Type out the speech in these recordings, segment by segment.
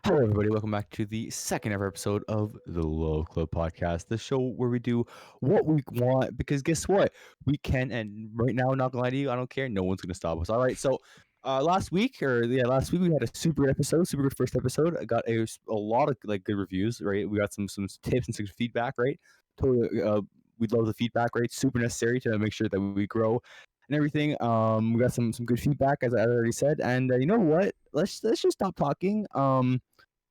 Hello, everybody. Welcome back to the second ever episode of the Love Klub Podcast, the show where we do what we want. Because guess what? We can, and right now, not gonna lie to you, I don't care. No one's gonna stop us. All right. So, last week we had a super good episode, super good first episode. I got a lot of like good reviews. Right. We got some tips and some feedback. Right. Totally. We'd love the feedback. Right. Super necessary to make sure that we grow and everything. We got some good feedback, as I already said. And you know what? Let's just stop talking.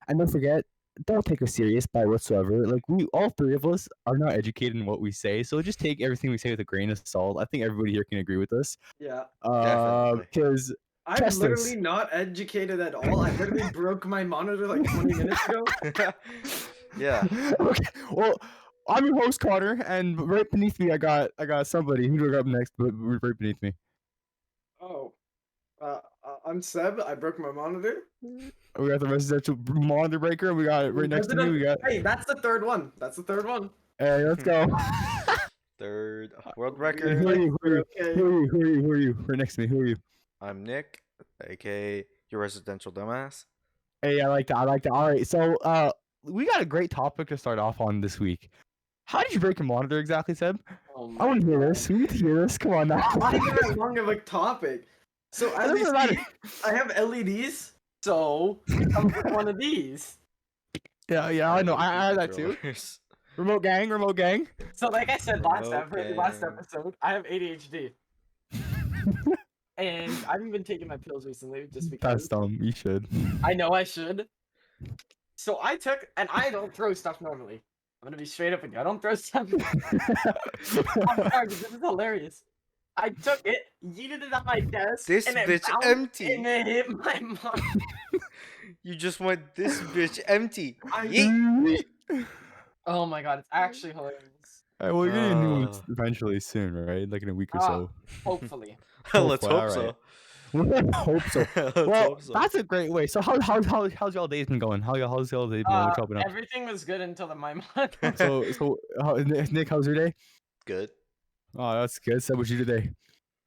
And don't forget, don't take us serious by whatsoever. Like we, all three of us, are not educated in what we say, so just take everything we say with a grain of salt. I think everybody here can agree with us. Yeah. Definitely. Because I'm trust us. literally not educated at all. I literally broke my monitor like 20 minutes ago. Yeah. Okay, well, I'm your host Carter, and right beneath me, I got somebody who will go up next, but right beneath me. Oh. I'm Seb. I broke my monitor. We got the residential monitor breaker. We got it right next to me. We got. Hey, that's the third one. That's the third one. Hey, let's go. Third world Who record. are you? Okay. Who are you? Right next to me. Who are you? I'm Nick, aka your residential dumbass. Hey, I like that. All right, so we got a great topic to start off on this week. How did you break your monitor exactly, Seb? Oh I want to hear this. We need to hear this. Come on now. Not even that long of a topic. So It as you doesn't matter. see, I have LEDs. So it comes with one of these. Yeah, I know. I had that too. Controllers. Remote gang. So like I said last Okay. episode, I have ADHD. And I haven't been taking my pills recently just because. That's dumb. You should. I know I should. So I took, and I don't throw stuff normally. I'm gonna be straight up with you. I don't throw stuff. I'm sorry, this is hilarious. I took it, yeeted it on my desk, This and it bitch bounced, empty. and it hit my mom. You just want this bitch empty. I- Yeet. Oh my god, it's actually hilarious. Alright, well, you're getting a new one Uh. eventually soon, right? Like in a week or so. Hopefully. Let's Hopefully, hope so. alright. Hope so. Let's Well, hope so. that's a great way. So how's y'all days been going? How's y'all day been going? What's up? Everything was good until my mom. So Nick, how's your day? Good. Oh, that's good. So what you do today?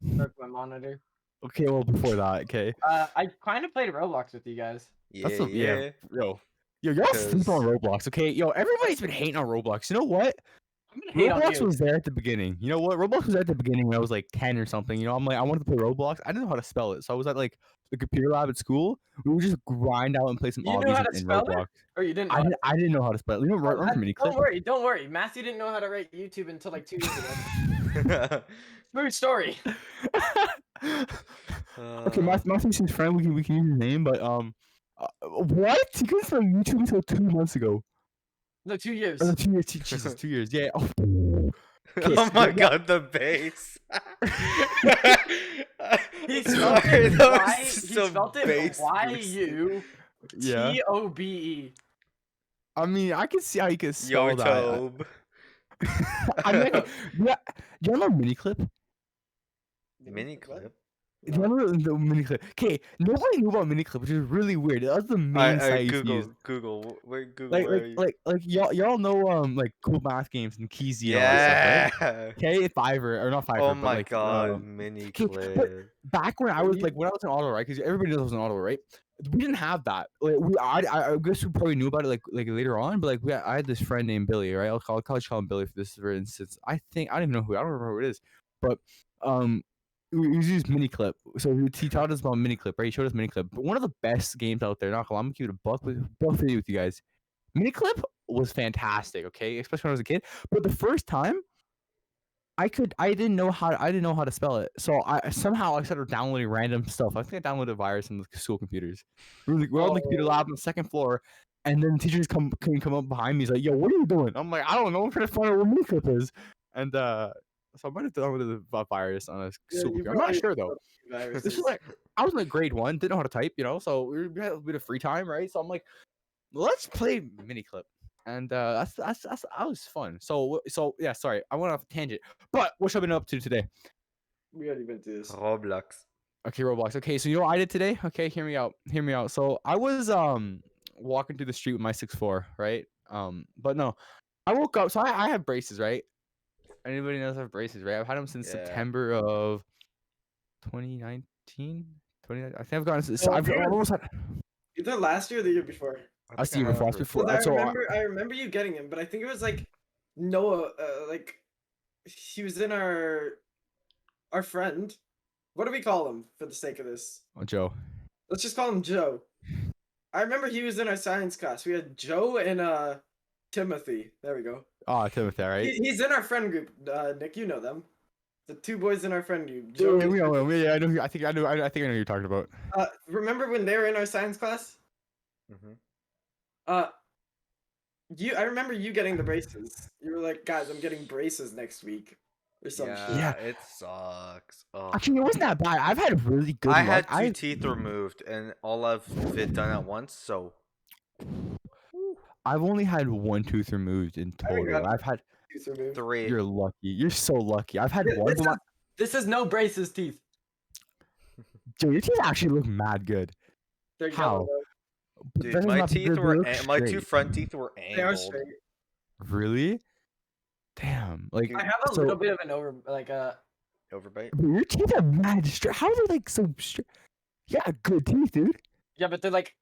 broke my monitor. Okay, well before that, okay. I kind of played Roblox with you guys. Yeah, That's yeah. Yo, y'all sleep on Roblox, okay? Yo, everybody's been hating on Roblox. You know what? I'm gonna hate on Roblox you. was there at the beginning. You know what? Roblox was there at the beginning when I was like 10 or something. You know, I'm like, I wanted to play Roblox. I didn't know how to spell it. So I was at like the computer lab at school. We would just grind out and play some You knew obbies how to in spell it? Roblox. Or you didn't? I didn't know how to spell it. You know, run mini clip. Don't worry. Matthew didn't know how to write YouTube until like 2 years ago. Smooth story. Okay, Matthew's his friend. We can use his name, but what? He couldn't spell YouTube until 2 months ago. No, 2 years. Oh, 2 years. Jesus, 2 years. Yeah. Oh. Oh my god, the bass. He Sorry, spelled it that Y. was He some spelled it bass Yeah. YUTOBE. I mean, I can see how you could spell Yo, that. Tobe. I mean, yeah. Do you know mini clip? Mini clip. Do you know the mini clip? Okay, nobody knew about mini clip, which is really weird. That's the main site you used to use. Google. Wait, Google. where are you? Like y'all know like cool math games and Keezy and all that Yeah. stuff, right? Okay, Fiverr or not Fiverr. Oh but, my like, god, mini okay, clip. but back when I was in auto, right? Because everybody knows I was in auto, right? We didn't have that. Like I guess we probably knew about it like later on, but like I had this friend named Billy, right? I'll college call him Billy for this, for instance. I don't even know who. I don't remember who it is, but we used mini clip. So he taught us about mini clip, right? He showed us mini clip. But one of the best games out there. Not gonna lie, I'm gonna keep it a buck with you guys. Mini clip was fantastic, okay, especially when I was a kid. But the first time, I didn't know how to spell it. So I somehow I started downloading random stuff. I think I downloaded a virus in the school computers. We're on the computer lab on the second floor, and then teachers come up behind me. He's like, "Yo, what are you doing?" I'm like, "I don't know. I'm trying to find out what mini clip is." And so I might have downloaded a virus on a school computer. I'm not sure though. This is like I was in like grade 1, didn't know how to type, you know. So we had a bit of free time, right? So I'm like, let's play mini clip. And that was fun. So yeah, sorry, I went off a tangent. But what should I been up to today? We already been through this. Roblox. Okay, Roblox. Okay, so you know what I did today? Okay, hear me out. So I was walking through the street with my 6'4", right? But no, I woke up. So I have braces, right? Anybody knows I have braces, right? I've had them since Yeah. September of 2019. I think I've gotten. So I've almost had. Either last year or the year before. I I think see you remember fast before. Because So I remember you getting him, but I think it was like Noah. Like he was in our friend. What do we call him for the sake of this? Joe. Let's just call him Joe. I remember he was in our science class. We had Joe and Timothy. There we go. Oh, Timothy, right? He's in our friend group. Nick, you know them. The two boys in our friend group. Joe. Yeah, we know him. Yeah, I know. I think I know. I think I know who you're talking about. Remember when they were in our science class? Mm-hmm. I remember you getting the braces. You were like, guys, I'm getting braces next week, or some shit. Yeah, Yeah. it sucks. Oh. Actually, it wasn't that bad. I've had really good I luck. had two teeth removed, and all of it done at once. So I've only had one tooth removed in I already total. got I've had. Tooth removed. 3. You're lucky. You're so lucky. I've had Th- one. This But is, this is no braces teeth. Dude, your teeth actually look mad good. They're How? yellow. Though. But Dude, that does my not- teeth they were look my two straight. front teeth were They are angled. straight. Really? Damn. Like I have a so, little bit of an overbite. Overbite. But your teeth are mad straight. How are they like so straight? Yeah, good teeth, dude. Yeah, but they're like,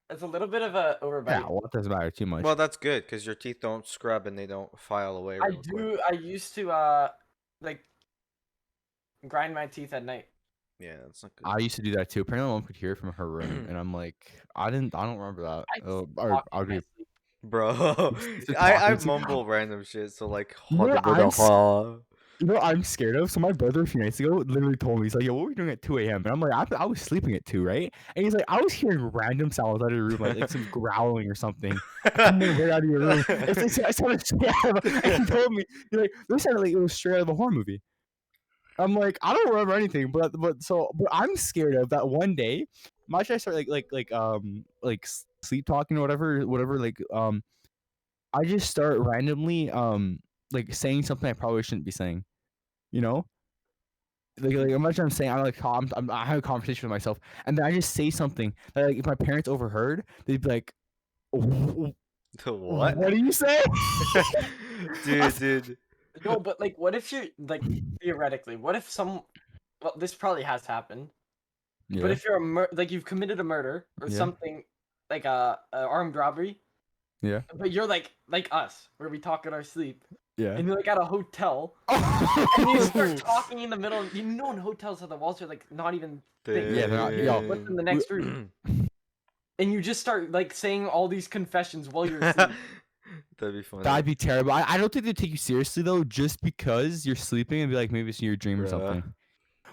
it's a little bit of a overbite. Yeah, well, it doesn't matter too much. Well, that's good because your teeth don't scrub and they don't file away. I Real quick. I used to like grind my teeth at night. Yeah, that's not good. I used to do that too. Apparently, my mom could hear it from her room, and I'm like, I don't remember that. I just Or talk I'll in my do. sleep. Bro, It's I talking to- mumble random shit. So like, You know what I'm s- "Huh." You know what I'm scared of? So my brother a few nights ago literally told me, he's like, yo, what were you doing at 2 a.m.? And I'm like, I was sleeping at 2, right? And he's like, I was hearing random sounds out of your room, like some growling or something. Coming right out of your room. It's like, I sounded straight out of, and he told me, he's like, this sounded like it was straight out of a horror movie. I'm like, I don't remember anything, but I'm scared of that one day. Might I start like sleep talking or whatever I just start randomly like saying something I probably shouldn't be saying, you know? Like imagine I'm saying I have a conversation with myself, and then I just say something that like if my parents overheard, they'd be like, What? What do you say?" dude. No, but like, what if you're like theoretically? What if well, this probably has happened. Yeah. But if you're like you've committed a murder or Yeah. something like a armed robbery. Yeah. But you're like us, where we talk in our sleep, Yeah. and you're like at a hotel, and you start talking in the middle. You know, in hotels, how the walls are like not even thick. Yeah, they're not- yo. What's in the next room? And you just start like saying all these confessions while you're asleep. That'd be funny. That'd be terrible. I don't think they'd take you seriously though, just because you're sleeping and be like, maybe it's in your dream or Bruh. something.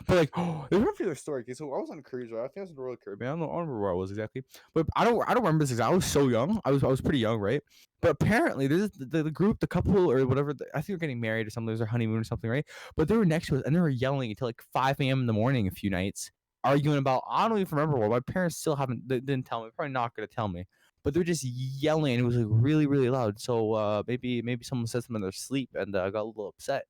But like, there's one particular story. Okay, so I was on a cruise, right? I think I was in the Royal Caribbean. I don't remember where I was exactly, but I don't remember this exactly. I was so young. I was pretty young, right? But apparently, there's the group, the couple or whatever. I think they're getting married or something. It was their honeymoon or something, right? But they were next to us and they were yelling until like 5 a.m. in the morning a few nights, arguing about I don't even remember what. My parents still haven't. They didn't tell me. Probably not gonna tell me. But they're just yelling, and it was like really, really loud. So maybe someone said something in their sleep, and I got a little upset.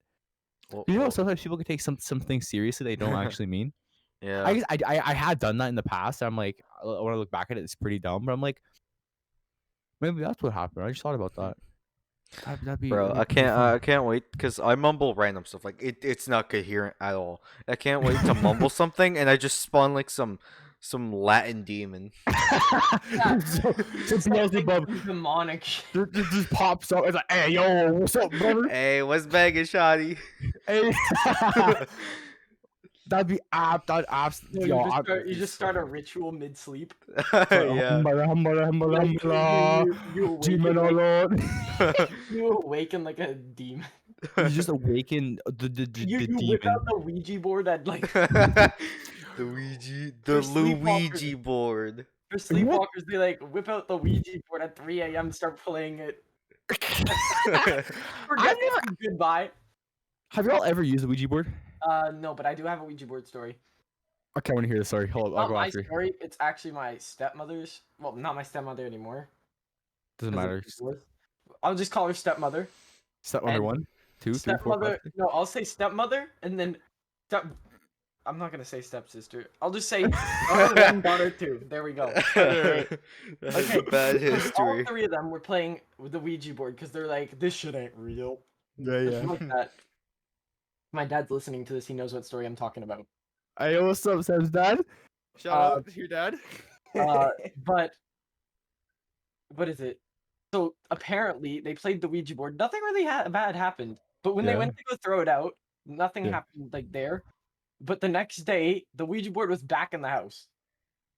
You know, sometimes people can take something seriously they don't actually mean. Yeah. I guess I had done that in the past. I'm like, when I look back at it, it's pretty dumb. But I'm like, maybe that's what happened. I just thought about that. That'd be, Bro, that'd be I pretty can't. fun. I can't wait because I mumble random stuff. Like it's not coherent at all. I can't wait to mumble something and I just spawn like some Latin demon. so Beelzebub Demonic shit. just pops up. It's like, hey, yo, what's up, brother? Hey, what's bagging, shoddy? Hey. That'd be apt. That'd No, yo, you just start a ritual mid-sleep. Yeah. You awaken like a demon. You just awaken the You demon. whip out the Ouija board at like the For Luigi sleepwalkers. board. for sleepwalkers. They like whip out the Ouija board at 3 a.m. Start playing it. Forget goodbye. Have y'all ever used a Ouija board? No, but I do have a Ouija board story. Okay, I want to hear the story. Hold up, I'll Not go my after you. story. It's actually my stepmother's. Well, not my stepmother anymore. Doesn't 'cause matter. of divorce. I'll just call her stepmother. Stepmother and 1, 2, 3, 4, 5. Stepmother. No, I'll say stepmother, and then step. I'm not gonna say stepsister. I'll just say daughter 1, daughter 2. There we go. That's a bad All history. 3 of them were playing with the Ouija board because they're like, this shit ain't real. Yeah, Something like that. My dad's listening to this. He knows what story I'm talking about. Hey, what's up, Sam's dad? Shout Uh, out to your dad. But what is it? So apparently they played the Ouija board. Nothing really bad happened. But when they Yeah. went to go throw it out, nothing Yeah. happened like there. But the next day, the Ouija board was back in the house.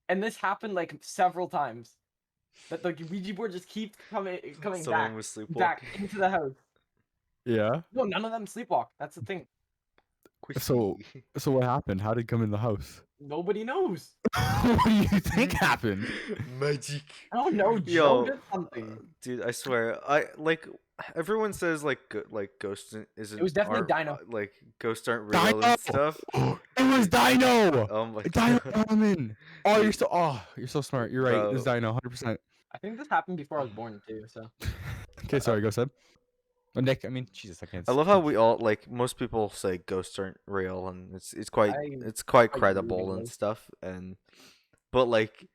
And this happened like several times. That the Ouija board just keeps coming Someone back, was back sleepwalking. into the house. Yeah. No, none of them sleepwalk. That's the thing. So what happened? How did it come in the house? Nobody knows. What do you think happened? Magic. I don't know. Joe Yo, did something. dude, I swear, everyone says like ghosts isn't. It was definitely aren't, Dino. like ghosts aren't real Dino! and stuff. It was Dino. Oh my Dino god. Coleman. You're so smart. You're right. It's Bro. Dino, 100%. I think this happened before I was born too. So Okay, sorry, go Seb. Oh, Nick, I mean, Jesus, I can't. I love how we all like most people say ghosts aren't real and it's quite I quite agree credible with and this. stuff but like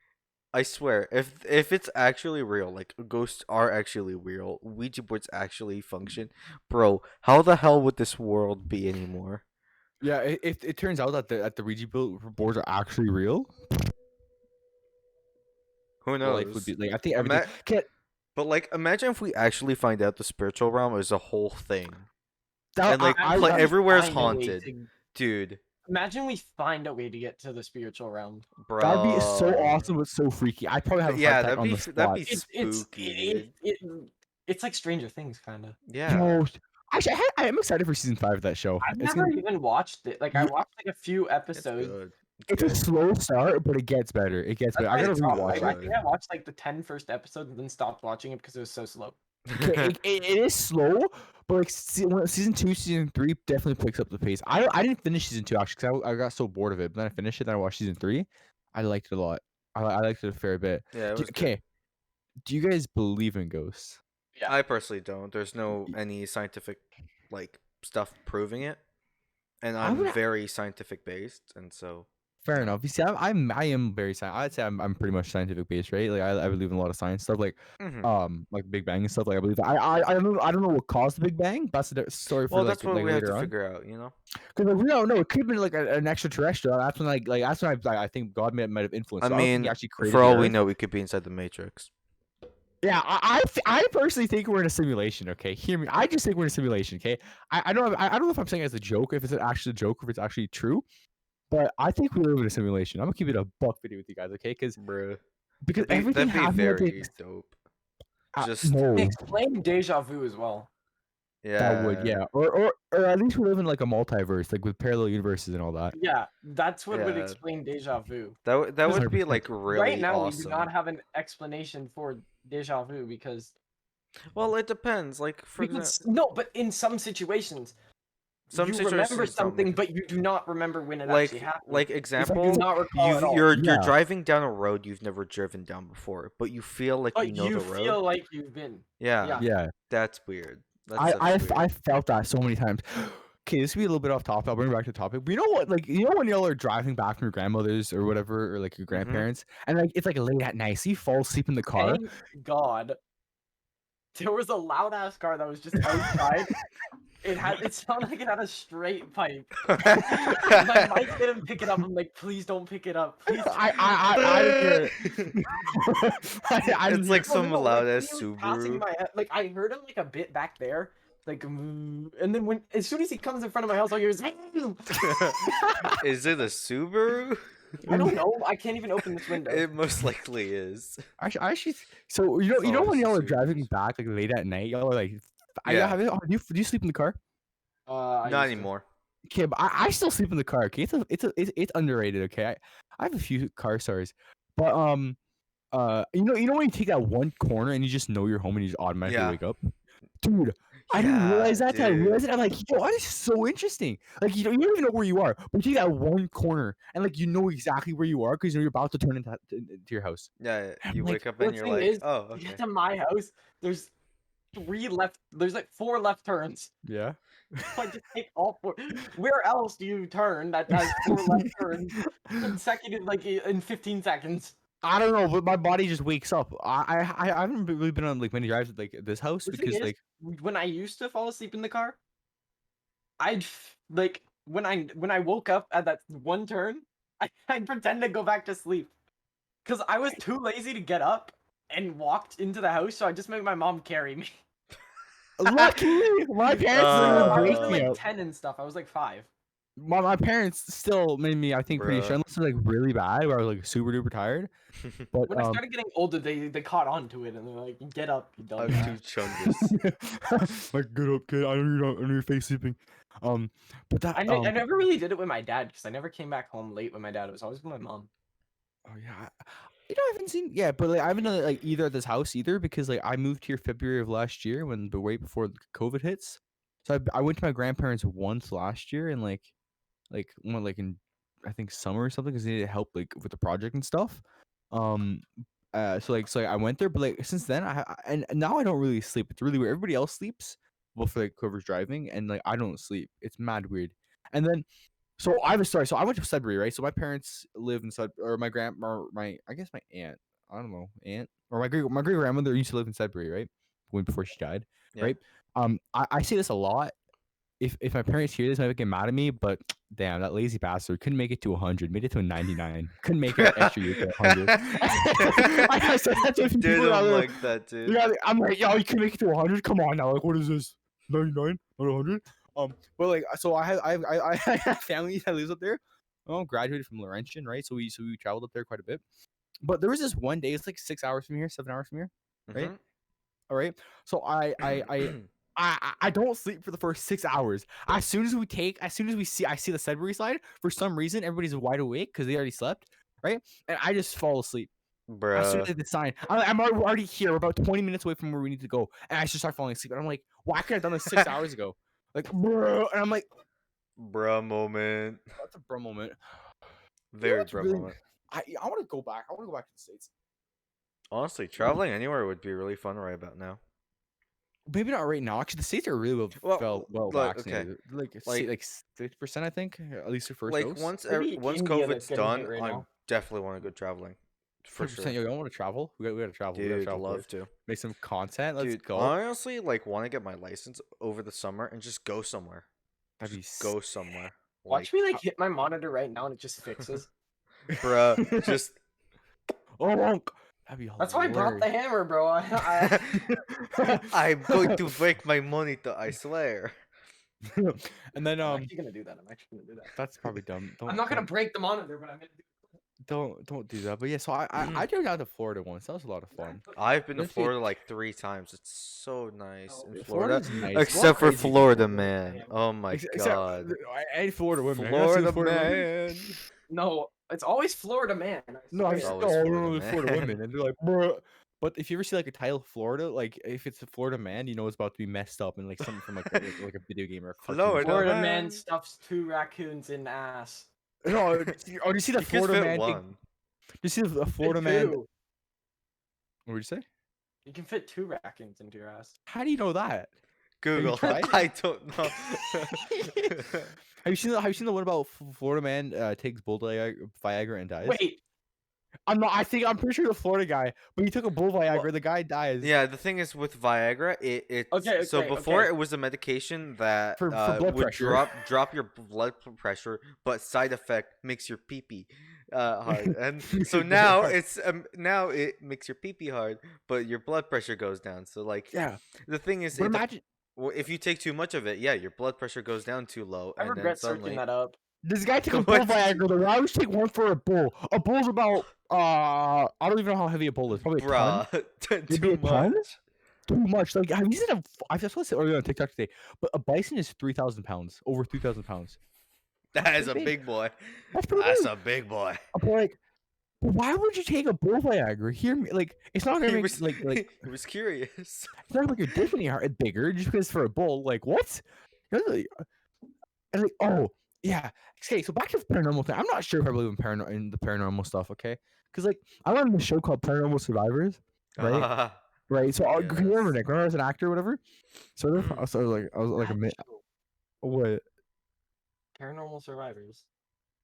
I swear if it's actually real, like ghosts are actually real, Ouija boards actually function, bro, how the hell would this world be anymore? Yeah, if it turns out that the Ouija boards are actually real, Who knows? life would be like. I think everything. But like imagine if we actually find out the spiritual realm is a whole thing. That, And like I everywhere's find a way haunted. to- Dude, Imagine we find a way to get to the spiritual realm. bro. that'd be so awesome, but so freaky. I'd probably have a heart attack on the spot. that'd be It's spooky, dude. it's like Stranger Things kind of. Yeah. Yo, actually, I'm excited for season 5 of that show. I've It's never gonna, even watched it. Like I watched like a few It's episodes. good. it's a slow start, but it gets better. It gets That's better. I why gotta stopped. rewatch I it. think I watched like the 10 first episodes and then stopped watching it because it was so slow. Okay, it is slow, but like season 2, season 3 definitely picks up the pace. I didn't finish season 2 actually because I got so bored of it. But then I finished it. Then I watched season 3. I liked it a lot. I liked it a fair bit. Yeah, it was good. Okay, do you guys believe in ghosts? Yeah. I personally don't. There's no any scientific like stuff proving it, and I I'm would- very scientific based, and so Fair enough. You see, I am very I'd say I'm pretty much scientific based, right? Like I believe in a lot of science stuff, like Big Bang and stuff. Like I believe I don't know what caused the Big Bang. That's the story for well, like, that's what like we have later to on. figure out, you know. Because like, we don't know. It could have been like an extraterrestrial. That's when that's when I think God might have influenced. I So don't think mean, he actually created for all the we Earth. know, we could be inside the Matrix. Yeah, I personally think we're in a simulation. Okay, hear me. I just think we're in a simulation. Okay, I don't know if I'm saying it as a joke, if it's an actual joke, or if it's actually true. But I think we live in a simulation. I'm gonna keep it a buck video with you guys, okay? Bruh. Because everything That'd be happening very dope. Just no, Explain deja vu as well. yeah. that would or at least we live in like a multiverse, like with parallel universes and all that. Yeah, that's what would Yeah. explain deja vu. That would be 100%. like really Right now, awesome. we do not have an explanation for deja vu because Well, it depends. Like for example, no, but in some situations, some you situations remember don't something, make but you do not remember when it actually happened. like You example, do not recall at all. you're Yeah. driving down a road you've never driven down before, but you feel like But you know you the road. feel like you've been. Yeah, Yeah, that's weird. That's I weird. felt that so many times. Okay, this will be a little bit off topic. I'll bring it back to the topic. But you know what? Like, you know when y'all are driving back from your grandmother's or whatever, or like your grandparents, and like it's like late at night, so you fall asleep in the car. Thank God, there was a loud ass car that was just outside. It sounded like it had a straight pipe. My mic didn't pick it up. I'm like, please don't pick it up. Please. I didn't hear it. I didn't It's like hear it. some loud ass he was passing Subaru. my head. Like I heard him like a bit back there, like, and then as soon as he comes in front of my house, all you hear is. Is it a Subaru? I don't know. I can't even open this window. It most likely is. Actually, so you know Oh, when y'all are serious. driving back like late at night, y'all are like, Yeah. do you sleep in the car? I Not used to. anymore. Okay, but I still sleep in the car. Okay, it's underrated. Okay, I have a few car stories, but you know when you take that one corner and you just know you're home and you just automatically Yeah. wake up, dude. I didn't realize that. Till I dude. realized it. I'm like, yo, that is so interesting. Like you don't even know where you are, but you take that one corner and like you know exactly where you are because you're about to turn into your house. Yeah, I'm you like, wake up The and you're thing like, is, oh, to okay. get to my house, there's 3 left. There's like 4 left turns. Yeah. So I just take all 4. Where else do you turn that has 4 left turns consecutive, like in 15 seconds? I don't know, but my body just wakes up. I haven't really been on like many drives at like this house The thing because is, like when I used to fall asleep in the car, like when I woke up at that one turn, I'd pretend to go back to sleep because I was too lazy to get up. and walked into the house, so I just made my mom carry me. Luckily, my parents I didn't was wake me like up. 10 and stuff. I was like 5. My parents still made me, I think, pretty sure, Bruh. unless it's like really bad, where I was like super duper tired. But When I started getting older, they caught on to it and they're like, "Get up, you dumb." I'm too chungus. like, get up, kid. I know your face sleeping. But that I never really did it with my dad because I never came back home late with my dad. It was always with my mom. Oh yeah, I haven't seen but like I haven't done it like either at this house either because like I moved here February of last year when the way before COVID hits. So I went to my grandparents once last year and one like in I think summer or something because they needed help like with the project and stuff. Um, so I went there, but like since then and now I don't really sleep. It's really weird. Everybody else sleeps, well for like whoever's driving, and like I don't sleep. It's mad weird. And then so I have a story. So I went to Sudbury, right? So my parents live in Sudbury, or my I guess my aunt, I don't know, aunt or my great grandmother used to live in Sudbury, right? Before she died, Yeah. right? I say this a lot. If my parents hear this, they might get mad at me. But damn, that lazy bastard couldn't make it to 100, made it to a 99. Couldn't make it extra year to 100. I said that to a few Dude, people out I'm there. like that, dude. Yeah, I'm like, yo, you can make it to 100. Come on now, like, what is this? 99 or 100? But like, so I have family that lives up there. Graduated from Laurentian, right? So we traveled up there quite a bit. But there was this one day. It's like 6 hours from here, 7 hours from here, right? Mhm. All right. So I don't sleep for the first 6 hours. As soon as I see the Sudbury slide, for some reason everybody's wide awake because they already slept, right? And I just fall asleep. As soon as Bruh. I hit the sign, I'm already here. We're about 20 minutes away from where we need to go, and I just start falling asleep. And I'm like, why could I have done this 6 hours ago? Like, bro. And I'm like, Bruh moment. that's a bro moment. Very what's bruh really- moment. I want to go back. I want to go back to the States. Honestly, traveling anywhere would be really fun right about now. Maybe not right now. Actually, the States are really well like, okay. vaccinated. Like Like- 6%, I think, at least the first Like dose. once Maybe once India that's COVID's getting hit done, right I now. definitely want to go traveling. For 100%. sure. Yo, y'all want to travel? We got to travel. We gotta Dude, travel, love boys. to. Make some content. Let's Dude, go. honestly, like want to get my license over the summer and just go somewhere. That'd be Just go somewhere. Watch me like hit my monitor right now and it just fixes. Bruh, just Oh, wonk. That'd be That's why I brought the hilarious. hammer, bro. I'm going to break my monitor, I swear. And then I'm actually gonna do that. that's probably dumb. I'm not gonna break the monitor, but I'm gonna do don't do that. But yeah, so I drove down to Florida once. That was a lot of fun. I've been to Let's see. Florida like 3 times. It's so nice Oh, in yeah. Florida. Florida's nice. Except for Crazy Florida, people. man. Oh my god. And Florida women. Have you not seen Florida women? man. No, it's always Florida man. I No, I swear. It's no, always no, Florida no, Florida man. women, and they're like, bro. But if you ever see like a title Florida, like if it's a Florida man, you know it's about to be messed up and like something from like a video game or a cartoon. Florida Florida man. man stuffs 2 raccoons in ass. No, do you see the You can Florida fit man? one. Do you see the Florida Fit man? 2. What did you say? You can fit 2 raccoons into your ass. How do you know that? Google. tried? I don't know. Have you seen the one about Florida man takes bull Viagra and dies? Wait, I'm pretty sure the Florida guy, but he took a bull Viagra. Well, the guy dies. Yeah, the thing is with Viagra, Okay, so okay, before okay. it was a medication that For blood would pressure. drop your blood pressure, but side effect makes your pee pee hard, and so now it's now it makes your pee pee hard, but your blood pressure goes down. So like Yeah. the thing is, But imagine well, if you take too much of it, yeah, your blood pressure goes down too low, I and then regret suddenly searching that up. this guy took a bull What? Viagra. Though. Why would you take one for a bull? A bull's about I don't even know how heavy a bull is. Probably a ton. bruh, Maybe too a ton? much. Too much. Like have you seen I just saw this earlier on TikTok today. But a bison is 3,000 pounds. Over 3,000 pounds. That is a pretty big boy. That's pretty That's big. a big boy. I'm like, why would you take a bull Viagra? Hear me, like it's not gonna He make was like he was curious. it's not gonna make your dick any bigger just because for a bull. Like what? Really? And like oh yeah. Okay, so back to the paranormal thing. I'm not sure if I believe in the paranormal stuff. Okay, because like I went on a show called Paranormal Survivors. Right. Right. So you remember Yes. Nick? Remember I was an actor or whatever. So I was like a minute. What? Paranormal Survivors.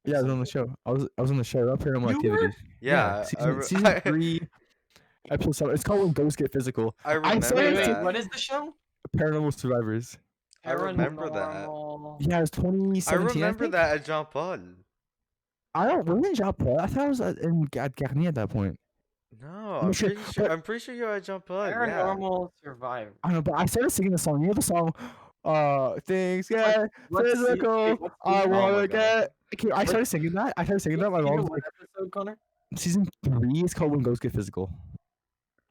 Yeah, I was on the show. I was on the show. Up Paranormal You were? Activities. Yeah, Season 3, episode 7. It's called When Ghosts Get Physical. I remember said Wait, it wait, that. what is the show? Paranormal Survivors. I remember that. Paranormal- Yeah, it was 2017. I remember think. that at Jean Paul. I don't. Was it in Jean Paul? I thought I was in Garnier at that point. No, I'm sure, but I'm pretty sure you're a jump on. Yeah. Paranormal Survivor. I don't know. But I started singing the song. You know the song, things What, get physical. what I season? Oh my wanna god. get. Okay, I started singing that. I started singing that. My Season mom's what like, episode, Connor? season 3 is called When Ghosts Get Physical.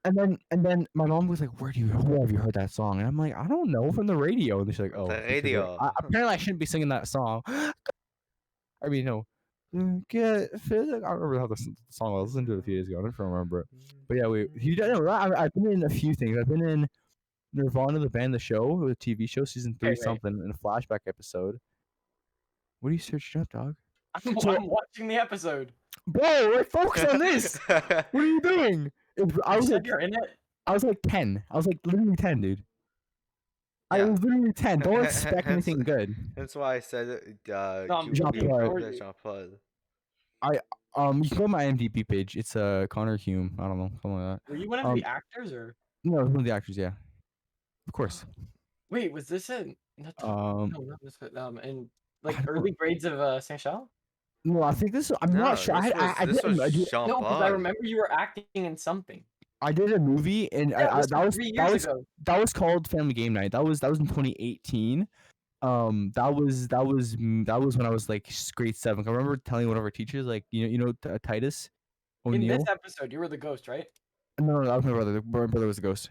And then my mom was like, where have you heard that song? And I'm like, I don't know, from the radio. And she's like, oh, The because like, radio. apparently I shouldn't be singing that song. I mean, no. Get physical. I don't remember how the song was. I listened to it a few days ago. I don't remember it. But yeah, you don't know. I've been in a few things. I've been in Nirvana the band, the show, the TV show, season 3 Wait. something, in a flashback episode. What are you searching up, dog? I'm watching the episode. Bro, like, focus on this. What are you doing? I You was said like, you're in it. I was like 10. I was like literally 10, dude. I Yeah. was literally 10. Don't expect Hence- anything good. That's why I said I'm you Jean would be Paul. good at Jean Paul. You can go to my IMDb page. It's Connor Hume. I don't know, something like that. Were you one of the actors or? No, one of the actors, yeah, of course. Wait, was this in? Not the, Um, no, not this. In like I don't- early grades of Saint Chal? no, I think this. I'm No, not sure. this I was did Jean No, because I Paul. remember you were acting in something. I did a movie, and Yeah, this that was 3 years ago. that was called Family Game Night. That was in 2018. That was when I was like grade 7. I remember telling one of our teachers, like, Titus In O'Neill. this episode, you were the ghost, right? No, that was my brother. My brother was a ghost.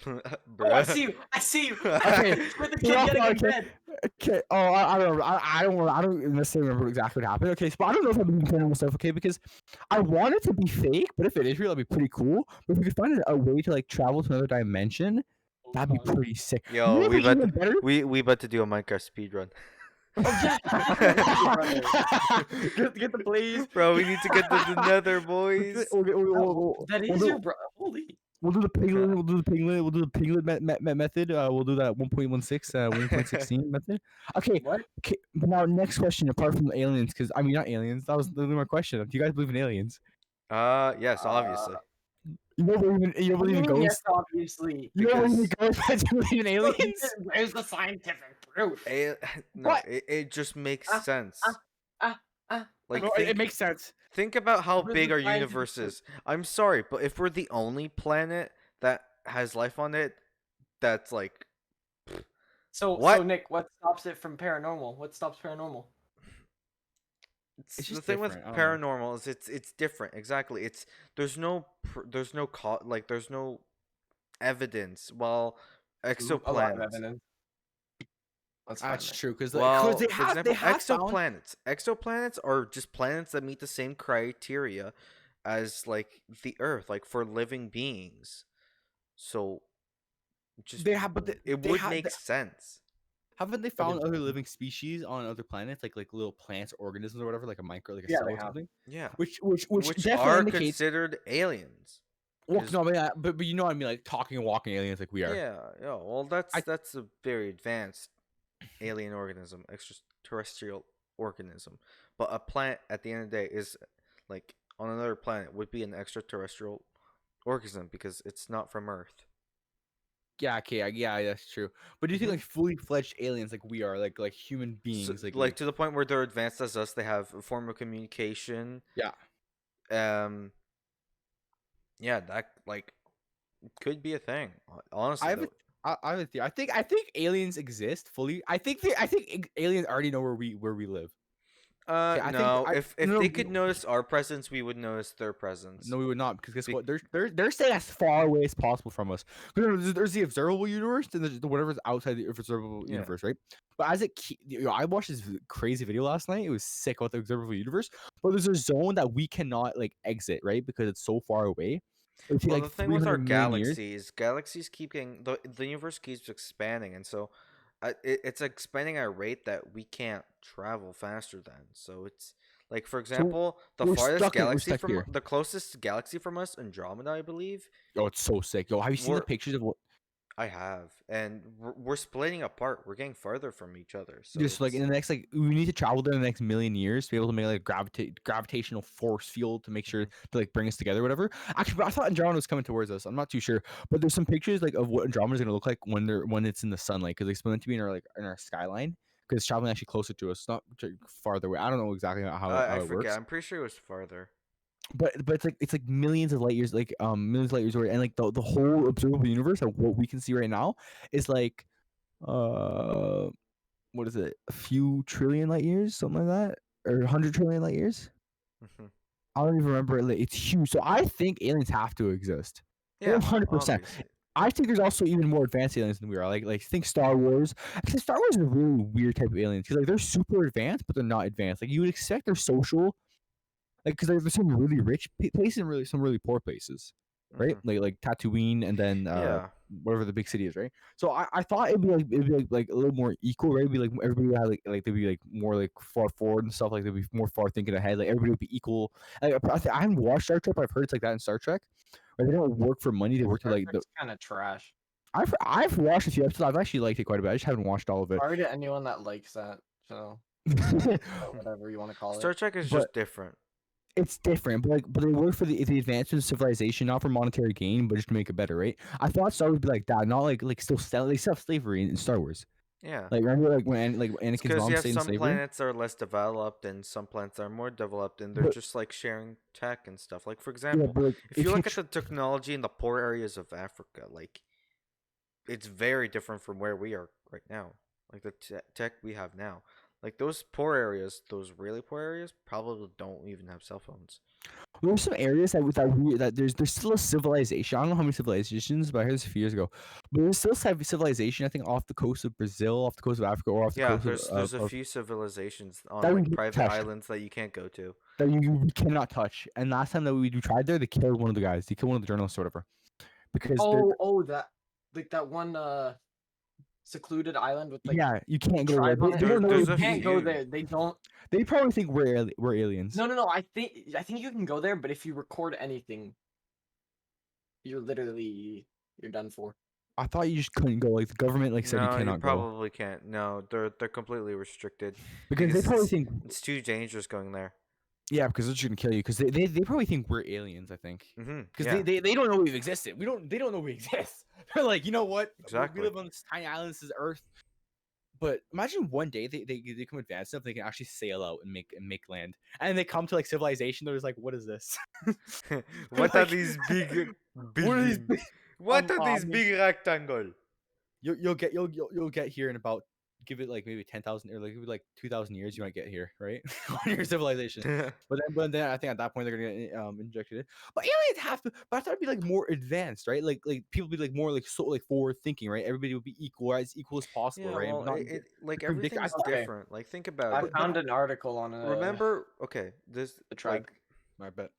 Oh, I see you. I see you. Okay, With the so kid getting in okay. bed. Okay. Oh, I don't. I don't necessarily remember exactly what happened. Okay, so I don't know if I'm doing paranormal stuff. Okay, because I want it to be fake, but if it is real, that'd be pretty cool. But if we could find a way to like travel to another dimension, that'd be pretty sick. You know Yo, what'd we be about even to, better? we about to do a Minecraft speedrun. Oh, yeah. get the blaze. Bro, we need to get to the nether, boys. That is your bro. Holy. We'll do the piglet. We'll do the piglet. We'll do the piglet method. We'll do that 1.16, 1.16 method. Okay. What? Okay. But now, next question. Apart from aliens, because I mean, not aliens. That was literally my question. Do you guys believe in aliens? Yes, obviously. You don't believe in ghosts? Yes, obviously. You don't believe in Because- ghosts? But you believe in aliens? Where's the scientific proof? No, What? it just makes Ah, sense. Like, No, think, it makes sense. think about how Where's big the our scientific universe proof? is. I'm sorry, but if we're the only planet that has life on it, that's like, So What? Nick, what stops it from paranormal? What stops paranormal? it's It's the just thing with different, I don't know. paranormal is it's different. Exactly. There's no there's no evidence. While A lot of exoplanets. evidence. That's fine, That's Nick. true, because Well, they for have example, found. exoplanets are just planets that meet the same criteria as like the Earth, like for living beings. So, just They have, but it they would have- make sense. Haven't they found other living species on other planets, like little plants, organisms, or whatever, like a micro, like a Yeah, cell they or have. something? Yeah, Which which definitely are indicates. considered aliens. Well, is- no, but you know what I mean, like talking and walking aliens, like we are. Yeah, yeah. Well, that's I- that's a very advanced alien organism, extraterrestrial organism. But a planet, at the end of the day, is like on another planet would be an extraterrestrial organism because it's not from Earth. Yeah, okay, yeah, that's true. But do you think like fully fledged aliens, like we are, like human beings, So, like to the point where they're advanced as us, they have a form of communication. Yeah. Yeah, that like could be a thing. Honestly, I have I have a theory. I think aliens exist fully. I think aliens already know where we live. I think- no. I- If no, they could notice our presence, we would notice their presence. No, we would not, because guess Be- what? They're staying as far away as possible from us. There's the observable universe, and there's whatever's outside the observable Yeah. universe, right? But as I watched this crazy video last night. It was sick about the observable universe. But there's a zone that we cannot like exit, right? Because it's so far away. It would take, Well, like, the thing with our 300 million years. galaxies keep getting the universe keeps expanding, and so it's expanding at a rate that we can't travel faster than. So it's like, for example, the we're farthest stuck galaxy stuck from here. the closest galaxy from us, Andromeda, I believe. Oh, it's so sick. Yo, have you seen the We're- pictures of what? I have, and we're splitting apart. We're getting farther from each other. So Just like in it's- the next, like, we need to travel there in the next million years to be able to make like a gravitational force field to make sure to like bring us together, whatever. Actually, but I thought Andromeda was coming towards us. I'm not too sure, but there's some pictures like of what Andromeda is gonna look like when it's in the sunlight, because it's meant to be in our skyline, because it's traveling actually closer to us, not farther away. I don't know exactly how I it forget. works. I'm pretty sure it was farther. but it's like millions of light years, like millions of light years away, and like the whole observable universe, like what we can see right now, is like uh what is it, a few trillion light years, something like that, or 100 trillion light years. Mhm. I don't even remember. Like, it's huge. So I think aliens have to exist. Yeah, 100%. obviously. I think there's also even more advanced aliens than we are. Like think Star Wars. Actually, Star Wars is a really weird type of aliens because like they're super advanced, but they're not advanced. Like you would expect they're social, like because there's some really rich places and really some really poor places, right? Mhm. Like Tatooine and then Yeah. whatever the big city is, right? So I thought it'd be like a little more equal, right? It'd be like everybody would have like they'd be like more like far forward and stuff. Like they'd be more far thinking ahead. Like everybody would be equal. Like, I haven't watched Star Trek, but I've heard it's like that in Star Trek. Where they don't work for money; they work to Star like the. Trek's kind of trash. I've watched a few episodes. I've actually liked it quite a bit. I just haven't watched all of it. Sorry to anyone that likes that show, or whatever you want to call Star it. Trek is But just different. it's different, but they work for the advancement of civilization, not for monetary gain, but just to make it better, right? I thought Star Wars would be like that, not like still they still have slavery in Star Wars. Yeah. Like remember like when like It's Anakin's because mom you have stayed in some slavery. planets that are less developed and some planets that are more developed, and they're But just like sharing tech and stuff. Like, for yeah, example, but like if if you you look at the technology in the poor areas of Africa, like, it's very different from where we are right now. Like, the tech we have now. Like, those poor areas, those really poor areas, probably don't even have cell phones. there's some areas that there's still a civilization. I don't know how many civilizations, but I heard this a few years ago. But there's still civilization, I think, off the coast of Brazil, off the coast of Africa, or off the Yeah, coast there's a of few civilizations on that we like can private touch, islands that you can't go to. that you cannot touch. And last time that we tried there, they killed one of the guys. They killed one of the journalists or whatever. Because they're That like that one secluded island with like yeah, you can't go there. tribe on it. They don't know. There's You a can't go few. there. They don't. They probably think we're aliens. No. I think you can go there, but if you record anything, you're done for. I thought you just couldn't go. Like the government like said you No, you cannot go probably can't. No, they're completely restricted because they because probably think it's too dangerous going there. yeah, because they're just gonna kill you because they probably think we're aliens. I think because Yeah, they don't know we've existed. They don't know we exist. They're like, you know what? Exactly. We live on this tiny island. This is Earth. But imagine one day they become advanced enough they can actually sail out and make land, and they come to like civilization. They're just like, what is this? what are Like, these big what are these buildings? What are these um, big rectangle? you'll get here in about give it like maybe 10,000 or like give it like 2,000 years you might get here, right? On your civilization. But then I think at that point they're gonna get injected in. But aliens have to. But I thought it'd be like more advanced, right? Like people be like more like so like forward thinking, right? Everybody would be equal, right? As equal as possible, Yeah, right? well, Not like ridiculous. everything is Okay. different. Like, think about I it. found an article on Remember, okay, this the tribe. I bet.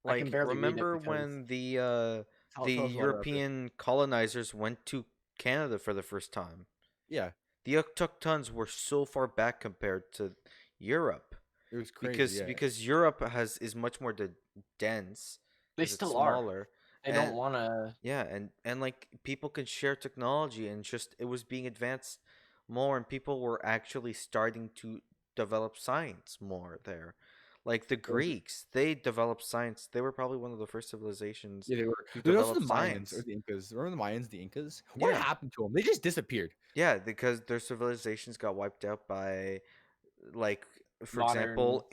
I can like barely read it remember because- when the Tell us about it. European colonizers went to Canada for the first time. Yeah, The autochtons were so far back compared to Europe it was crazy. because yeah. because Europe is much more dense. They 'Cause it's still are. smaller. They and- don't want to. Yeah, and like people could share technology and just it was being advanced more and people were actually starting to develop science more there. Like the Greeks, they developed science. They were probably one of the first civilizations Yeah, they were. to There was also develop the Mayans science. or the Incas. Remember the Mayans, the Incas? What Yeah. happened to them? They just disappeared. Yeah, because their civilizations got wiped out by, like, for Modern example, stuff.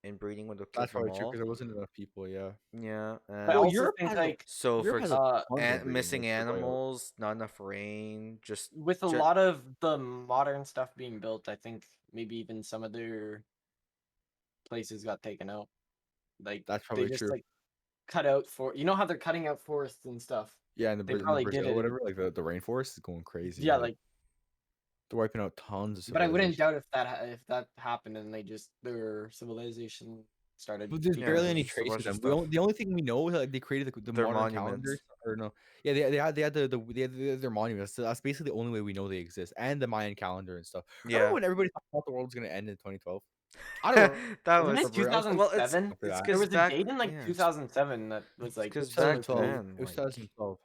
inbreeding when they killed That's them probably true all. because there wasn't enough people. Yeah. Yeah, I Well, also Europe think has like so Europe for has example, a ton of breeding missing with the whales. animals, not enough rain, just with a ju- lot of the modern stuff being built, I think maybe even some of their places got taken out. Like That's they probably just true. like cut out for how they're cutting out forests and stuff. Yeah, in they in probably Brazil did it or in- whatever, like the rainforest is going crazy. Yeah, like they're wiping out tons of but I wouldn't civilization. doubt if that happened and they just their civilization started. But there's decaying. barely there's any just a trace bunch of of them. stuff. The only thing we know is like they created the Their modern monuments. calendar or no. Yeah, they had their monuments. So that's basically the only way we know they exist, and the Mayan calendar and stuff. Remember Yeah. when everybody thought the world was gonna end in 2012? I don't know. That Wasn't was it for- I was- 2007? for it's that. There 'cause was a back- date in like yeah, 2007 that was it's like 'cause so back close. then, It was like- 2012.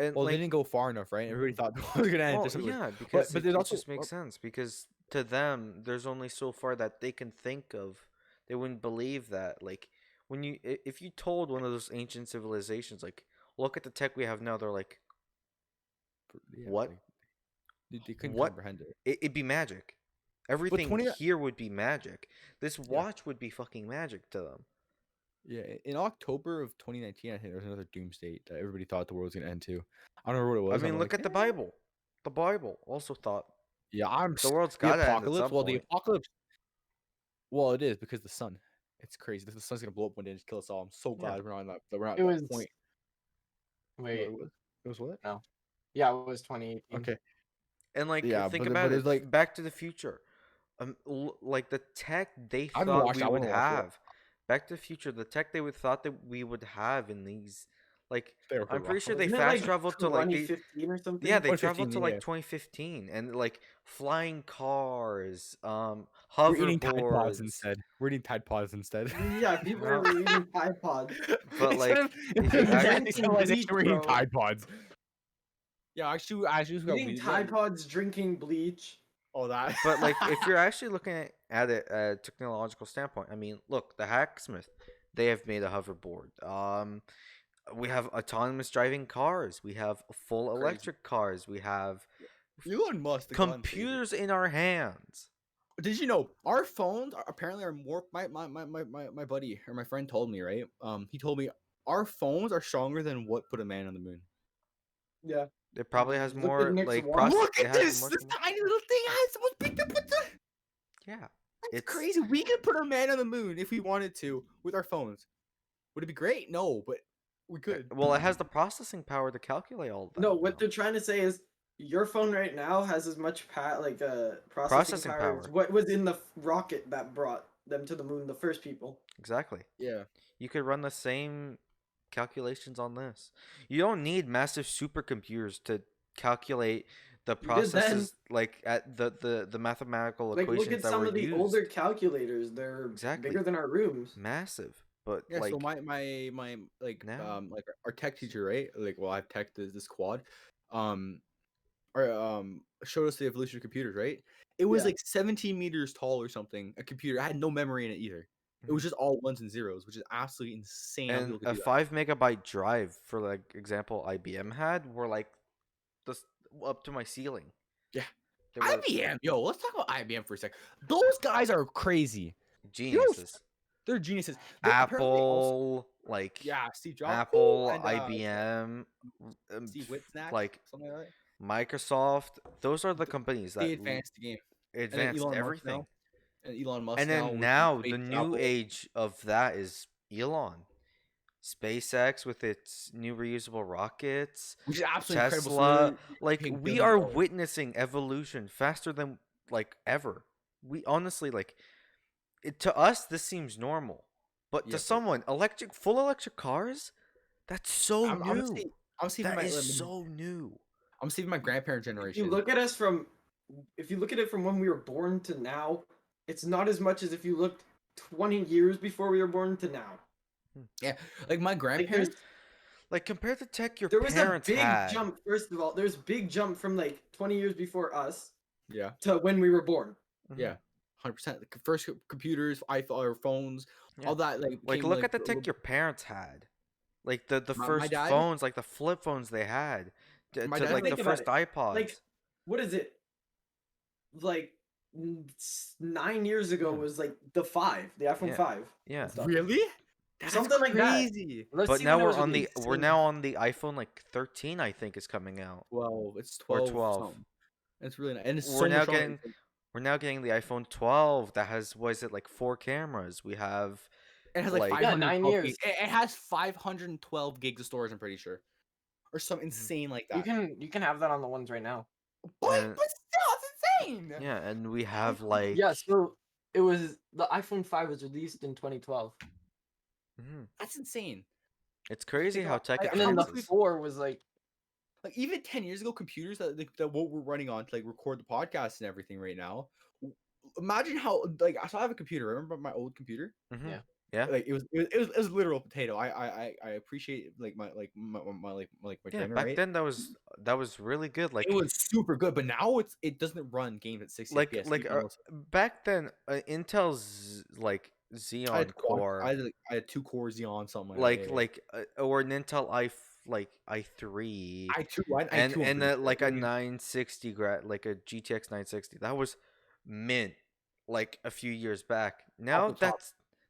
and Well, like they didn't go far enough, right? Everybody thought the world was gonna end. well, just like- yeah, because but it, there's it also just makes sense because to them there's only so far that they can think of. They wouldn't believe that. Like when if you told one of those ancient civilizations like look at the tech we have now, they're like yeah, what? like, they couldn't What? comprehend it. It'd be magic. Everything 20 here would be magic. This watch would be fucking magic to them. Yeah, in October of 2019, I think there was another doomsday that everybody thought the world was gonna end to. I don't remember what it I was. I'm mean, look like, at the Bible. The Bible also thought yeah, the world's the gotta end at apocalypse. some Well, the point. apocalypse. Well, it is because the sun. It's crazy. The sun's gonna blow up one day and just kill us all. I'm so Yeah. glad we're not on that. We're not It at was that point. What, wait, it was what? no. Yeah, it was 2018. Okay. And like, Yeah, think but about it's it. like Back to the Future. Like the tech they I haven't thought watched. we I would want to watch it. have. Back to the Future, the tech they would thought that we would have in these, like, They were I'm pretty sure wrong. they Isn't it fast like traveled to like the 2015 or something? yeah, they 2015, traveled to like yeah. 2015 and like flying cars, We're eating Tide Pods hoverboards. instead. We're eating Tide Pods instead. Yeah, people No. were eating Tide Pods. But Instead like, of if you advancing actually, civilization, we're eating bro. Tide Pods. Yeah, actually, Eating Tide Pods, drinking bleach. all that. but like, if you're actually looking at it at a technological standpoint, I mean, look, the Hacksmith, they have made a hoverboard. We have autonomous driving cars. We have full Crazy. electric cars. We have Elon Musk, the Glenn computers in our hands. Did you know our phones apparently are more? My buddy or my friend told me, right? He told me our phones are stronger than what put a man on the moon. Yeah. It probably has Look at more Nick's like watch. Look it at has this! more This tecno- tiny little thing has what's picked up with the. Yeah, That's it's crazy. We could put a man on the moon if we wanted to with our phones. Would it be great? No, but we could. well, it has the processing power to calculate all of that. No, you what know? they're trying to say is your phone right now has as much processing Processing power as power. what was in the rocket that brought them to the moon, the first people. Exactly. Yeah. You could run the same calculations on this. You don't need massive supercomputers to calculate the You did then. processes like at the mathematical Like, equations look at that some were of the used. older calculators. They're Exactly. bigger than our rooms. Massive, but Yeah. like So my like now? like our tech teacher, right? Like, well, I've tech this quad. Or showed us the evolution of computers, right? It was Yeah. like 17 meters tall or something. A computer. It had no memory in it either. It was just all ones and zeros, which is absolutely insane. How and people could a do that. 5 megabyte drive for like example IBM had were like this up to my ceiling. Yeah. They were IBM, yo, let's talk about IBM for a sec. Those guys are crazy. geniuses. They're geniuses. They apparently also- Apple, like yeah, Steve Jobs, Apple, and, IBM, Steve Witsnack, like something like that. Microsoft. Those are the companies that They advanced the game. And then advanced Elon Musk everything. now. And Elon Musk And now then with now Space the new Apple. age of that is Elon. SpaceX with its new reusable rockets, which is absolutely incredible. So Tesla. they're Like paying we billions are of dollars. witnessing evolution faster than like ever. We honestly like to us this seems normal, but Yeah, to but- someone full electric cars, that's so I'm new. saving That my is so new. I'm saving my grandparent If generation. you look at us from, if you look at it from when we were born to now, it's not as much as if you looked 20 years before we were born to now. like my Like, grandparents. Like compared to tech your there was a parents big had. jump. First of all, there's a big jump from like 20 years before us Yeah, to when we were born. Mhm. yeah, 100%. The first computers, iPhone, or phones, Yeah. all that. Like, Like came, look like, at the a tech little- your parents had. Like the My first dad- phones, like the flip phones they had. To My dad- like the Think about first it. iPods. Like, what is it? Like 9 years ago Yeah. was like the iPhone Yeah. 5. yeah. stuff. Really? That's Something like that. crazy. Let's But see now when it we're was on the released. we're now on the iPhone like 13 I think is coming out. 12. It's Or 12. 12. Something. It's really nice. And it's We're so now much getting We're now getting the iPhone 12 that has what is it like 4 cameras. We have It has like, like- 512 Yeah, 9 gigs. years. It has 512 gigs of storage. I'm pretty sure, or something insane like that. You can have that on the ones right now. but still, it's insane. yeah, and we have like Yeah, so it was the iPhone 5 was released in 2012. Mhm. That's insane. It's crazy Think how about- tech and And then the advances. 4 was like Like even 10 years ago, computers that what we're running on to like record the podcast and everything right now. Imagine how like so I have a computer. Remember my old computer? Mhm. Yeah. Yeah. Like it was literal potato. I appreciate like my Yeah, trainer, back right? then that was really good. Like It was super good, but now it doesn't run games at 60 like FPS. like even though back then Intel's like I Xeon had Core I had 2 core Xeon something or an Intel i3 I two I and two and hundred. like a 960 like a GTX 960 that was mint like a few years back. Now the top.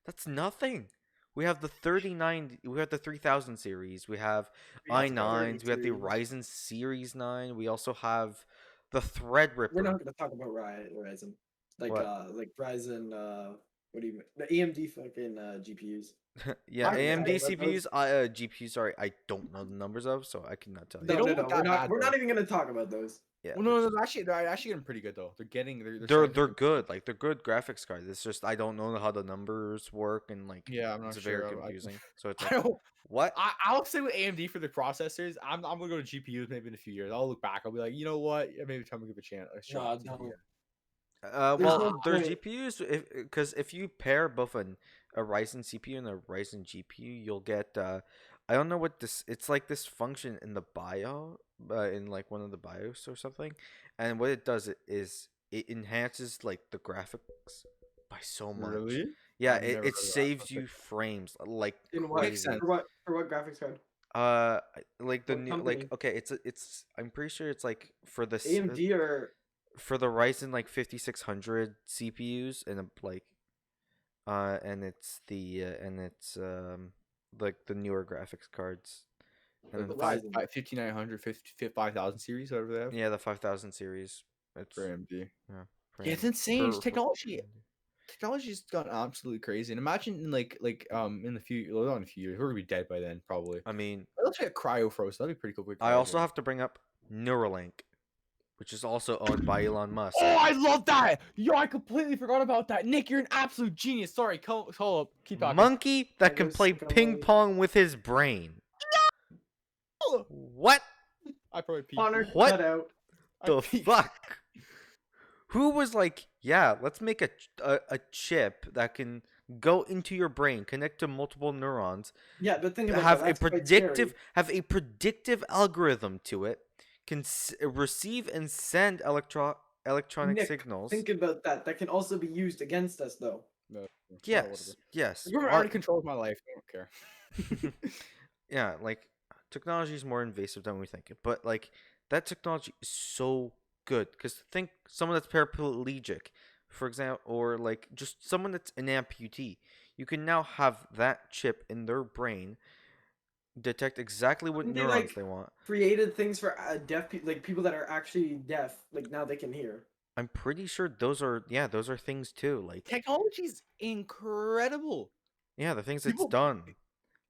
that's nothing. We have the 39. We have the 3000 series. We have Yeah, it's i9s. We have the 32. Ryzen Series 9. We also have the Threadripper. We're not gonna talk about Ryzen. Like What? like Ryzen what do you mean? The AMD fucking GPUs. Yeah, I- AMD I- CPUs. GPUs. Sorry, I don't know the numbers of, so I cannot tell you. They No, don't no, look no. We're that not bad, we're though. not even gonna talk about those. Yeah, Well, no, they're actually getting pretty good though. They're they're starting to get- good. Like they're good graphics cards. It's just I don't know how the numbers work, and like Yeah, I'm not it's sure. very confusing. So it's I like don't. what? I'll stay with AMD for the processors. I'm gonna go to GPUs maybe in a few years. I'll look back. I'll be like, you know what? Yeah, maybe time to give a chance. A shot. No, to no. GPU. There's Well, no their point. GPUs, because if you pair both a Ryzen CPU and a Ryzen GPU, you'll get I don't know what this. It's like this function in the bio, in like one of the BIOS or something, and what it does is it enhances like the graphics by so much. Really? Yeah, I've never heard it of that. saves Okay. you frames like In what? Makes crazy. sense. For what graphics card? Like the What new company? like okay, it's I'm pretty sure it's like for the AMD or for the Ryzen like 5600 CPUs and like and it's like the newer graphics cards and the then Ryzen. 5900, 5000 series, whatever they have. yeah, the 5000 series. It's For AMD. yeah, Yeah, it's insane. It's technology's gone absolutely crazy. And imagine in in the few, well, not in a few years, we're gonna be dead by then probably. I mean, Let's get cryo froze. That'd be pretty cool. I also have to bring up Neuralink, which is also owned by Elon Musk. Oh, I love that! Yo, I completely forgot about that. Nick, you're an absolute genius. Sorry, hold up. Keep talking. Monkey that I can just play go ping like- pong with his brain. What I probably peed. Connor What? cut out. I the peed. fuck? Who was like, yeah, let's make a chip that can go into your brain, connect to multiple neurons, Yeah, but think about have that. a That's quite predictive scary. have a predictive algorithm to it, can receive and send electronic Nick, signals. Think about that. That can also be used against us, though. No, oh, Yes, whatever. yes. The government already controls my life. I don't care. Yeah, like technology is more invasive than we think. But like that technology is so good because think someone that's paraplegic, for example, or like just someone that's an amputee, you can now have that chip in their brain detect exactly what Wouldn't they, neurons like, they want. Created things for deaf people, like people that are actually deaf. Like now they can hear. I'm pretty sure those are things too. Like Technology's incredible. yeah, the things People- it's done.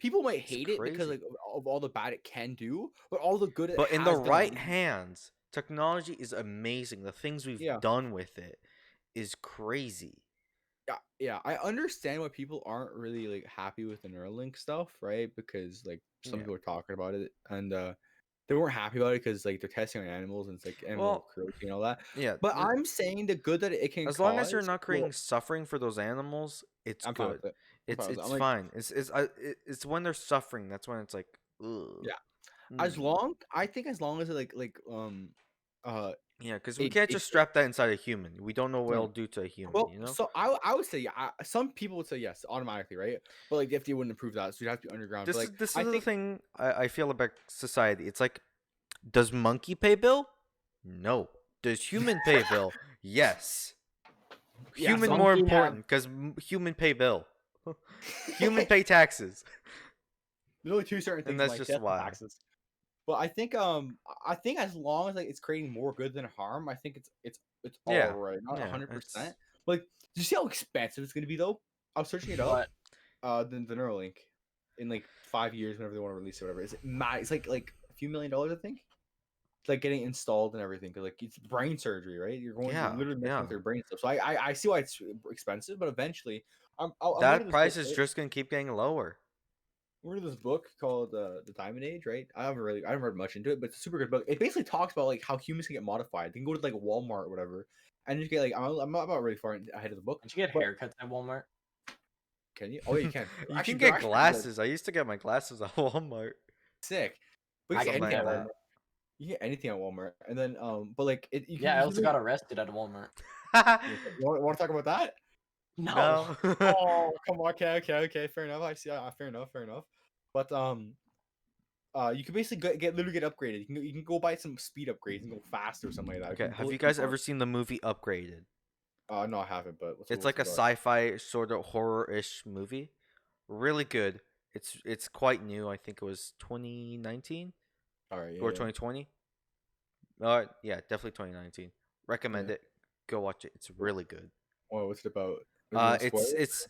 People might hate it because crazy. like of all the bad it can do, but all the good it But in has the done right amazing. hands, technology is amazing. The things we've Yeah. done with it is crazy. Yeah, I understand why people aren't really like happy with the Neuralink stuff, right? Because like some Yeah. people are talking about it and they weren't happy about it because like they're testing on animals and it's like animal Well, cruelty and all that. Yeah, But I'm saying the good that it can as long as you're cause, not creating suffering for those animals, it's I'm fine good. with it. I'm fine with it. It's I'm like, fine. It's when they're suffering that's when it's like, ugh. Yeah. Mm. as long as it Yeah, because we it- can't it- just strap that inside a human. We don't know what No. it'll do to a human. well, You know? so I would say yeah. Some people would say yes automatically, right? But like the FDA wouldn't approve that, so you'd have to be underground. This But, is like, this I is the think thing I feel about society. It's like, does monkey pay bill? No. Does human pay bill? Yes. Yeah, Human some more monkey have- important because human pay bill. Human pay taxes. there's only two certain things that's like just death and why. taxes. But I think as long as like it's creating more good than harm, I think it's Yeah, all right. Not yeah, 100%. it's- Like, do you see how expensive it's gonna be though? I was searching it up. What? The Neuralink in like 5 years, whenever they want to release it, or whatever. It's mad. It's like a few $1,000,000, I think. It's like getting installed and everything because like it's brain surgery, right? You're Yeah, literally messing yeah. with their brain stuff. So I see why it's expensive, but eventually, I'm reading That this price book, is right? just gonna keep getting lower. I'm reading this book called The Diamond Age, right? I haven't read much into it, but it's a super good book. It basically talks about like how humans can get modified. They can go to like Walmart or whatever, and you get like I'm not really far ahead of the book. Did you get But- haircuts at Walmart? Can you? Oh, yeah, you can. You Actually, can they're get actually glasses. I used to get my glasses at Walmart. sick. But I you get can Something get like anything at that. Walmart. You can get anything at Walmart, and then but like it. You can, Yeah, I you also can got arrested at Walmart. You want to talk about that? No. No. Oh, come on. Okay. Fair enough. I see. Fair enough. But you can basically literally get upgraded. You can go buy some speed upgrades and go faster or something like that. Okay, can have bullet you guys people ever seen the movie Upgraded? No, I haven't. But It's like a sci. sci-fi sort of horror-ish movie. Really good. It's quite new. I think it was 2019 All right, or yeah, 2020. Yeah, definitely 2019. yeah. Recommend it. Go watch it. It's really good. Well, what's it about? Are you gonna spoil it? It's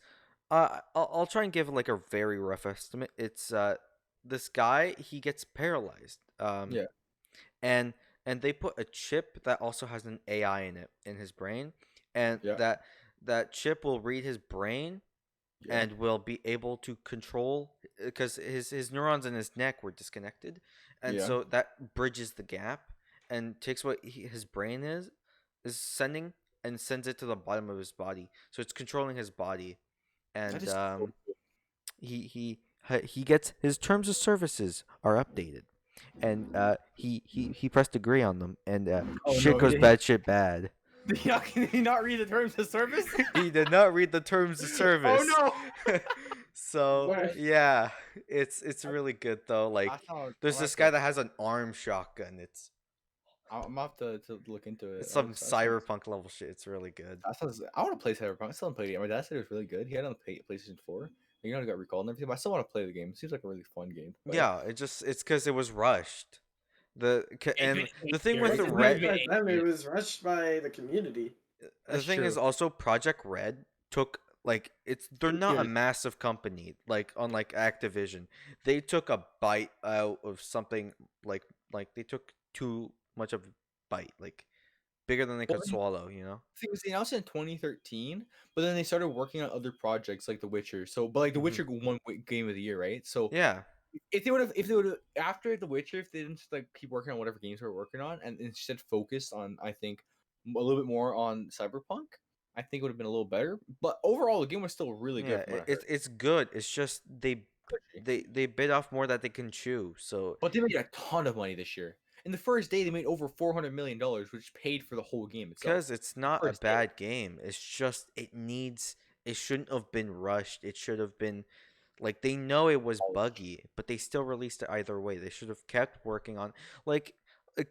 I'll try and give like a very rough estimate. It's this guy, he gets paralyzed. Yeah, And they put a chip that also has an AI in it in his brain, and yeah, that chip will read his brain yeah, and will be able to control, because his neurons in his neck were disconnected, and yeah. so that bridges the gap and takes what his brain is sending and sends it to the bottom of his body, so it's controlling his body. That And is so cool. he gets his terms of services are updated, and he pressed agree on them, and Oh shit no, goes bad, shit bad. Can he not read the terms of service? He did not read the terms of Oh service. no. So What? yeah, it's really good though. Like, I thought there's this guy that has an arm shotgun. I'm gonna have to look into it. It's some cyberpunk level shit. It's really good. I want to play Cyberpunk. I still haven't played it yet. My dad said it was really good. He had it on PlayStation 4. You know, it got recalled and everything, but I still want to play the game. It seems like a really fun game to play. Yeah, it's because it was rushed. And the thing with It's the been Rushed red, by them, it was rushed by the community. the That's thing is true. also Project Red took, like, they're not a Years. massive company like unlike Activision. They took a bite out of something, like they took too much of a bite, like bigger than they Well, could swallow, you know? thing was, they announced it in 2013, but then they started working on other projects like The Witcher. So, but like The Mhm. Witcher won Game of the Year, right? So Yeah. if they would have after The Witcher, if they didn't just, like keep working on whatever games they were working on and instead focused on, I think, a little bit more on Cyberpunk, I think it would have been a little better. But overall, the game was still really good Yeah, from what I it's good. It's just heard. they bit off more that they can chew. So But they made a ton of money this year. In the first day, they made over $400 million, which paid for the whole game itself. because it's not a First day. bad game. It's just it shouldn't have been rushed. It should have been, like, they know it was buggy, but they still released it either way. They should have kept working on, like,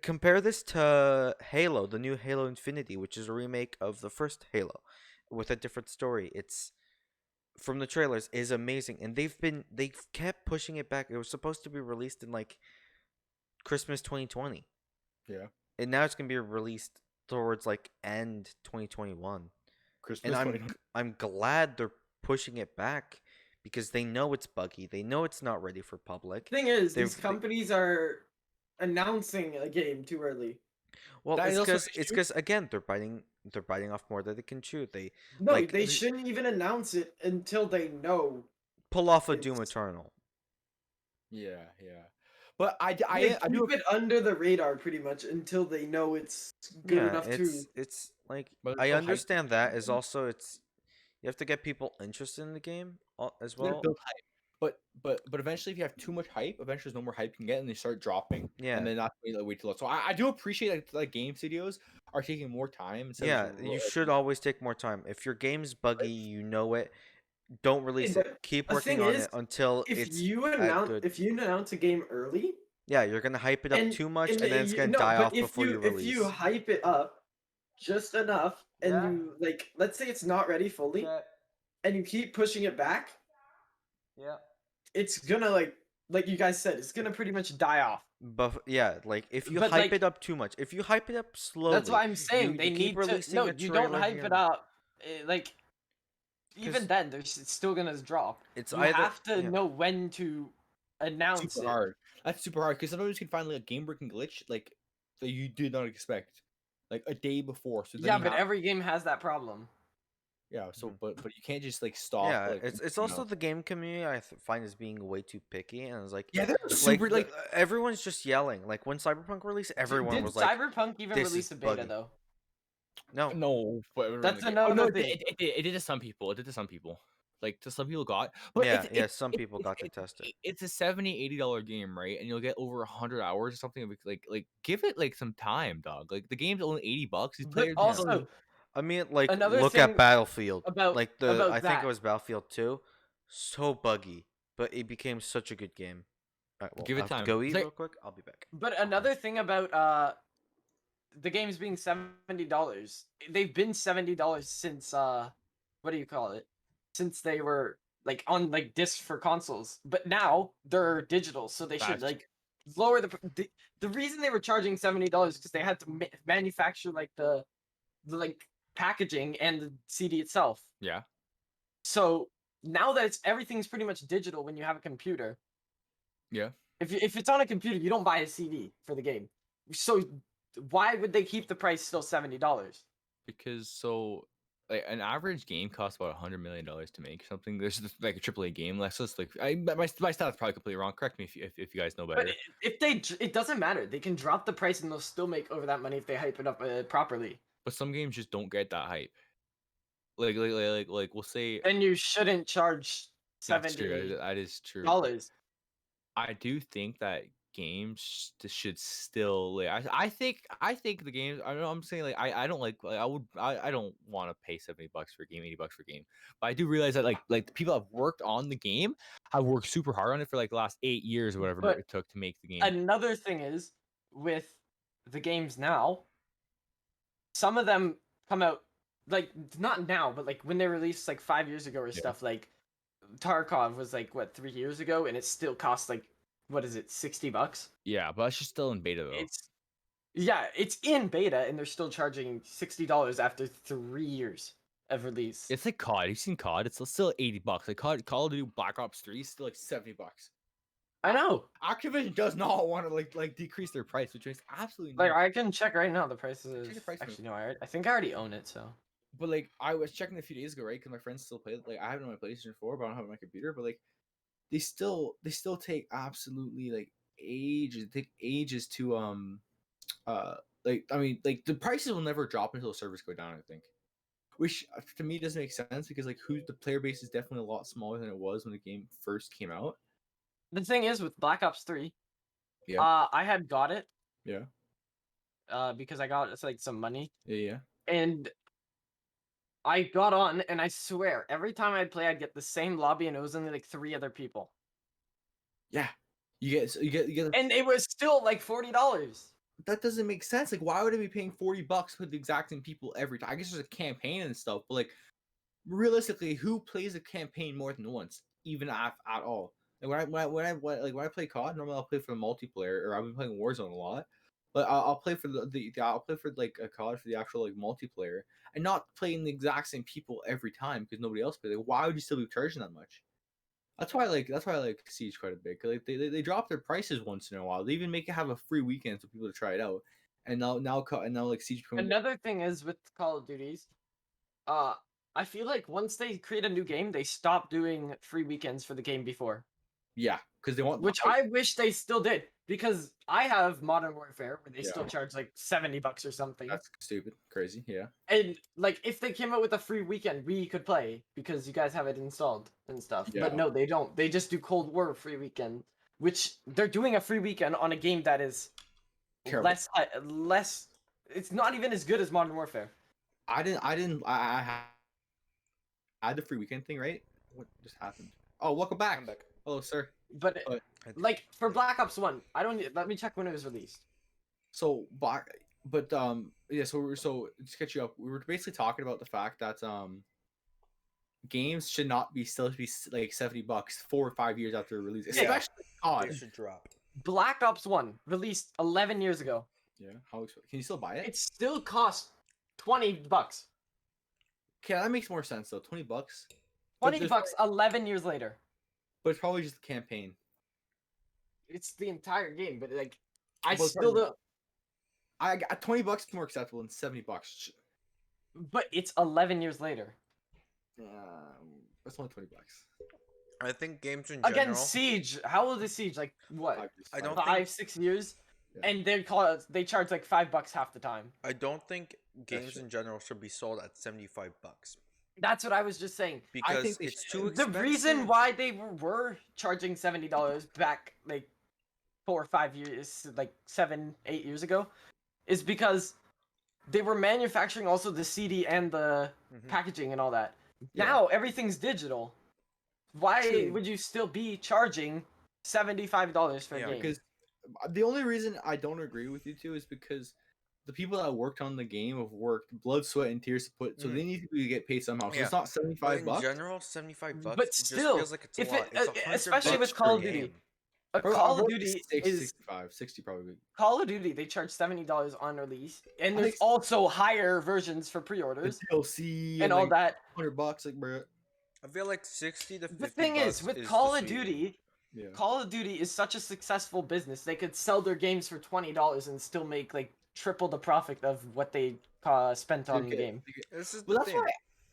compare this to Halo, the new Halo Infinity, which is a remake of the first Halo with a different story. It's from the trailers is amazing, and they've kept pushing it back. It was supposed to be released in like Christmas 2020. Yeah. And now it's gonna be released towards like end 2021. And Christmas 20. I'm glad they're pushing it back because they know it's buggy. They know it's not ready for public. Thing is, They've these companies are announcing a game too early. well, That is also an it's issue. because again they're biting off more than they can chew. They No, like they shouldn't even announce it until they know. pull off a Doom it's- Eternal. Yeah, yeah. But They I do. keep it under the radar pretty much until they know it's good Yeah, enough to. it's like But I there's no hype understand that is behind it. also it's you have to get people interested in the game as You gotta well. build hype. But eventually, if you have too much hype, eventually there's no more hype you can get, and they start dropping. Yeah. And then that's why you wait too long. So I do appreciate that like game studios are taking more time instead Yeah, of you should always take more time. If your game's buggy, you know it, don't release it. But Keep the working thing on is, it until if it's you at good. announce a game early, Yeah, you're gonna hype it up too much, and then it's gonna no, die but off before you if you release. hype it up just enough and Yeah. you like, let's say it's not ready fully, and you keep pushing it back, Yeah. it's gonna like you guys said, it's gonna pretty much die off. But yeah, like if you But, hype like, it up too much, if you hype it up slowly, That's why I'm saying you they keep need to. releasing No, a you don't trailer hype here it and there. up. Like, 'Cause even then, it's still gonna drop. it's You either have to yeah. know when to announce super it. hard. That's super hard because sometimes you can find like a game breaking glitch like that you did not expect, like a day before. So then Yeah, you but have- every game has that problem. yeah. So Mhm. but you can't just like stop. Yeah, like it's you also know. the game community find as being way too picky, and it's like Yeah, they're super like everyone's just yelling. Like when Cyberpunk released, everyone Did was like, Cyberpunk even "This release is a beta buggy." though? No, no. But That's oh, another no, thing. it did to some people. It did to some people. Like to some people got, but yeah, yeah. Some people got to test it. It's a $70-$80 game, right? And you'll get over 100 hours or something. Like give it like some time, dog. Like the game's only $80. These But players also, I mean, like, Another look thing at Battlefield. about- Like about I think that. it was Battlefield 2. So buggy, but it became such a good game. All right, well, Give I it have to time. go It's eat like- real quick. I'll be back. but another thing about the games being $70, they've been $70 since what do you call it? Since they were like on like discs for consoles, but now they're digital, so they should That's- like lower the reason they were charging $70 because they had to manufacture like the like packaging and the CD itself. Yeah. So now that everything's pretty much digital when you have a computer. Yeah. If it's on a computer, you don't buy a CD for the game. So why would they keep the price still $70? Because so like an average game costs about $100 million to make something. There's just like a AAA game. Let's just like my stat is probably completely wrong. Correct me if you guys know better. But it doesn't matter. They can drop the price and they'll still make over that money if they hype it up properly. But some games just don't get that hype. Like we'll say Then you shouldn't charge that's true. $70. That is true. I do think that games should still like I think the games I know I'm saying like I don't like I don't want to pay $70 for a game, $80 for a game. But I do realize that like the people that have worked on the game have worked super hard on it for like the last 8 years or whatever But it took to make the game. Another thing is with the games now, some of them come out like not now, but like when they released like 5 years ago or stuff. Like Tarkov was like what 3 years ago, and it still costs like what is it, $60? Yeah, but it's just still in beta though. It's in beta, and they're still charging $60 after 3 years of release. It's like COD. You've seen COD? It's still $80. Like Call of Duty Black Ops 3 is still like $70. I know. Activision does not want to like decrease their price, which makes absolutely Like no. I can check right now the prices. Check the price Actually, no, I think I already own it. So. But like I was checking a few days ago, right? Because my friends still play it. Like I have it on my PlayStation 4, but I don't have it on my computer. But like they still take absolutely like ages. They take ages to like I mean like the prices will never drop until the servers go down. I think, which to me doesn't make sense because like the player base is definitely a lot smaller than it was when the game first came out. The thing is with Black Ops 3, Yeah. I had got it. Yeah. Because I got like some money. Yeah. And I got on, and I swear every time I'd play, I'd get the same lobby, and it was only like 3 other people. Yeah. You get. And it was still like $40. That doesn't make sense. Like, why would I be paying $40 with the exact same people every time? I guess there's a campaign and stuff, but like, realistically, who plays a campaign more than once, even at all? Like when I play COD, normally I'll play for the multiplayer, or I've been playing Warzone a lot. But I'll play for I'll play for like a COD for the actual like multiplayer, and not playing the exact same people every time because nobody else plays. Like, why would you still be charging that much? That's why I like Siege quite a bit. Cause like they drop their prices once in a while. They even make it have a free weekend for people to try it out. And now like Siege. Another thing is with Call of Duties, I feel like once they create a new game, they stop doing free weekends for the game before. Yeah, because they want. Which I wish they still did, because I have Modern Warfare where they Yeah. still charge like $70 or something. That's stupid, crazy. Yeah. And like if they came out with a free weekend, we could play because you guys have it installed and stuff. Yeah. But no, they don't. They just do Cold War free weekend, which they're doing a free weekend on a game that is Terrible. less. It's not even as good as Modern Warfare. I had the free weekend thing, right? What just happened? Oh, welcome back. I'm back. Hello, sir. But like for Black Ops 1, let me check when it was released. So yeah. So to catch you up, we were basically talking about the fact that games should not be still be like $70 4 or 5 years after release, Yeah. especially COD. They should drop. Black Ops 1 released 11 years ago. Yeah. Can you still buy it? It still costs $20. Okay, that makes more sense though. $20. $20 11 years later. But it's probably just the campaign. It's the entire game, but like I Well, still don't. I got $20 is more acceptable than $70. But it's 11 years later. That's only $20. I think games in general. Again, Siege. How old is Siege? Like what? I don't 5-6 years. Yeah. And they charge like $5 half the time. I don't think games true. in general should be sold at $75 That's what I was just saying. because think they it's should. too The expensive. reason why they were charging $70 back like 4 or 5 years, like 7-8 years ago, is because they were manufacturing also the CD and the Mhm. packaging and all that. Yeah. Now everything's digital. Why True. would you still be charging $75 for a Yeah, game? Because the only reason I don't agree with you two is because the people that worked on the game have worked blood, sweat, and tears to put, so they need to get paid somehow. So Yeah. it's not But 75 in bucks. general, 75 bucks. But It just still, feels like it's a if lot. it, It's especially $100 with per Call of Duty, game. a Bro, Call of I'll Duty 60, is 65, 60 probably. Call of Duty. They charge $70 on release, and I there's think also higher versions for the pre-orders DLC and and all like that. $100, like, bro. I feel like 60 to 50 The thing bucks is, with is Call the of ceiling. Duty, Yeah. Call of Duty is such a successful business. They could sell their games for $20 and still make like triple the profit of what they spent on the game. This is But the that's thing.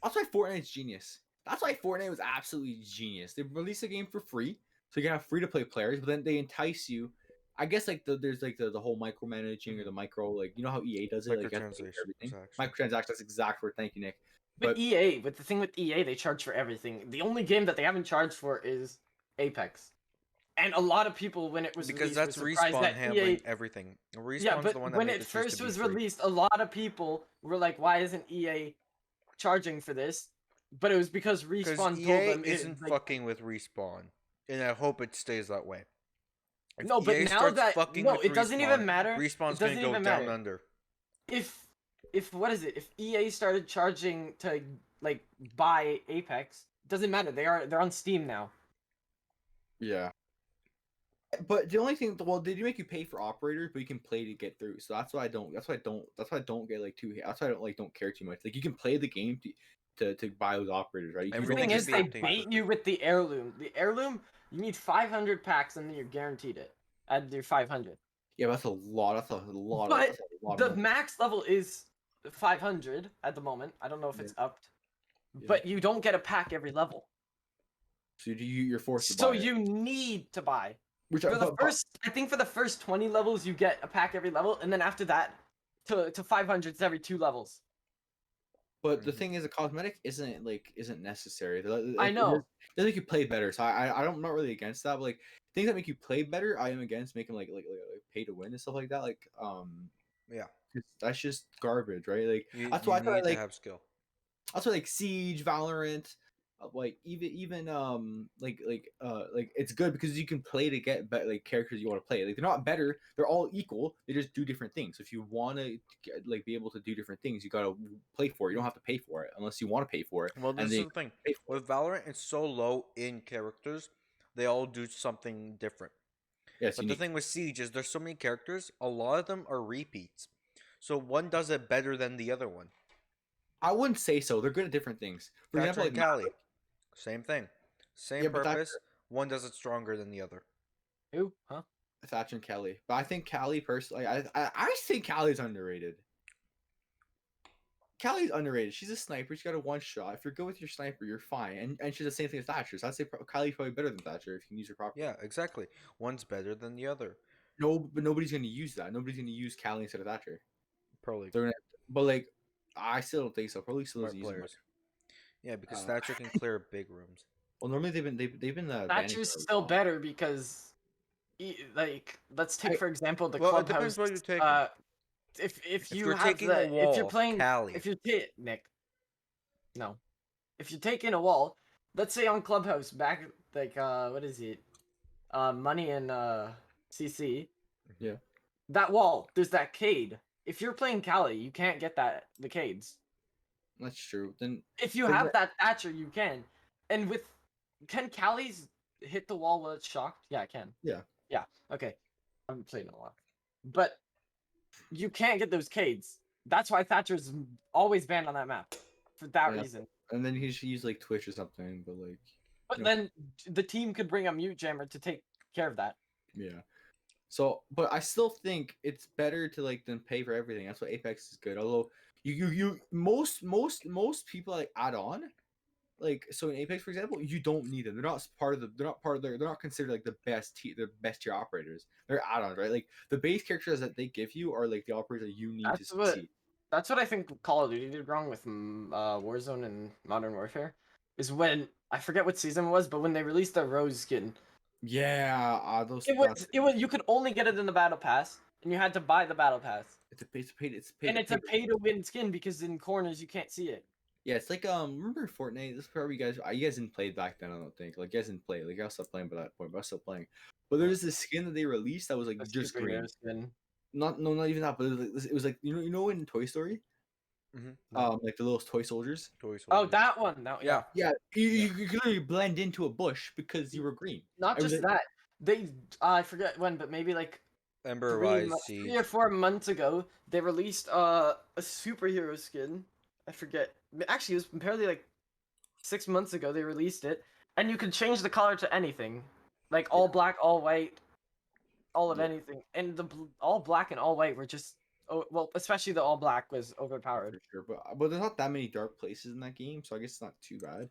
why Fortnite's genius. That's why Fortnite was absolutely genius. They released a game for free, so you can have free to play players, but then they entice you. I guess like there's like the whole micromanaging or the micro, like you know how EA does it, like you have to pay for everything. Microtransactions. That's exact word. Thank you, Nick. But EA, the thing with EA, they charge for everything. The only game that they haven't charged for is Apex. And a lot of people, when it was because released, that's were surprised Respawn that handling EA. everything. Respawn's Yeah, but the one that when made it the choice first to be was free. released, a lot of people were like, "Why isn't EA charging for this?" But it was because Because Respawn EA told them isn't fucking with Respawn, and I hope it stays that way. If no, but EA now starts that fucking no, with it doesn't even matter. Respawn's It doesn't gonna go even down matter. under. If what is it? If EA started charging to like buy Apex, doesn't matter. They're on Steam now. Yeah. But the only thing, well, they do make you pay for operators, but you can play to get through. So that's why I don't. That's why I don't get like too. That's why I don't care too much. Like you can play the game to buy those operators, right? The Everything thing can is, be they obtained for bait free. you with the heirloom. The heirloom, you need 500 packs, and then you're guaranteed it at your 500. Yeah, that's a lot. That's a lot. But that's a lot the of money. max level is 500 at the moment. I don't know if it's upped, Yeah. but you don't get a pack every level. So you're forced to buy. So it. you need to buy. Which For the first, I think for the first 20 levels, you get a pack every level, and then after that, to 500, it's every 2 levels. But the thing is, a cosmetic isn't necessary. I know. They make you play better. So I'm not really against that. But like things that make you play better, I am against making like pay to win and stuff like that. Like Yeah, that's just garbage, right? Like that's you why I need thought to like have skill. that's why like Siege, Valorant, like even like it's good because you can play to get like characters you want to play. Like they're not better, they're all equal. They just do different things. So if you want to like be able to do different things, you gotta play for it. You don't have to pay for it unless you want to pay for it. Well, this and is they the thing pay for with Valorant. It's so low in characters; they all do something different. it. Yeah, it's But the unique. thing with Siege is there's so many characters. A lot of them are repeats, so one does it better than the other one. I wouldn't say so. They're good at different things. For Thatcher example, and like Callie, same thing, same Yeah, but purpose. One does it stronger than the other. Who? Huh? Thatcher and Kelly. But I think Callie personally, I think Callie's underrated. Callie's underrated. She's a sniper. She got a one shot. If you're good with your sniper, you're fine. And she's the same thing as Thatcher. So I'd say Callie's probably better than Thatcher if you can use her properly. Yeah, exactly. One's better than the other. No, but nobody's gonna use that. Nobody's gonna use Callie instead of Thatcher. Probably They're gonna, but like, I still don't think so. Probably still smart doesn't use them players. much. Yeah, because Thatcher can clear big rooms. Well, normally they've been banning Thatcher's for a still while. better because, like, let's take for example the Well, it clubhouse. depends what you're taking. If you you're have taking the, a wall, if you're playing, Callie. if you're Nick, no, if you're taking a wall, let's say on clubhouse back like what is it, money and CC. Yeah. That wall, there's that Cade. If you're playing Cali, you can't get the Cades. That's true. Then If you have that Thatcher, you can. And can Callie's hit the wall while it's shocked? Yeah, it can. Yeah. Yeah. Okay. I haven't played in a while. But you can't get those Cades. That's why Thatcher's always banned on that map. For that reason. And then he should use like Twitch or something, but like. But then the team could bring a mute jammer to take care of that. Yeah. So, but I still think it's better to like than pay for everything. That's why Apex is good. Although most people like add on, like so in Apex for example, you don't need them. They're not part of they're not considered like the best tier operators. They're add-ons, right? Like the base characters that they give you are like the operators that you need to succeed. That's what I think Call of Duty did wrong with Warzone and Modern Warfare. Is when I forget what season it was, but when they released the Rose skin. Yeah, those. It was you could only get it in the battle pass, and you had to buy the battle pass. It's a pay to win skin because in corners you can't see it. Yeah, it's like remember Fortnite? This is probably you guys didn't play back then. I don't think like you guys didn't play. Like I was still playing by that point, but I was still playing. But there's this skin that they released that was like just green. Skin. not even that, but it was like you know in Toy Story, like the little toy soldiers. Toy Oh, soldiers. that one. That, yeah. Yeah. Yeah, you could literally blend into a bush because you were green. Not It was just like- that. They I forget when, but maybe like Ember 3 Rise months, Siege. 3 or 4 months ago, they released a superhero skin. I forget. Actually, it was apparently like 6 months ago they released it, and you could change the color to anything, like all black, all white, all of Yeah. anything. And the all black and all white were just well, especially the all black was for overpowered. sure, but there's not that many dark places in that game, so I guess it's not too bad.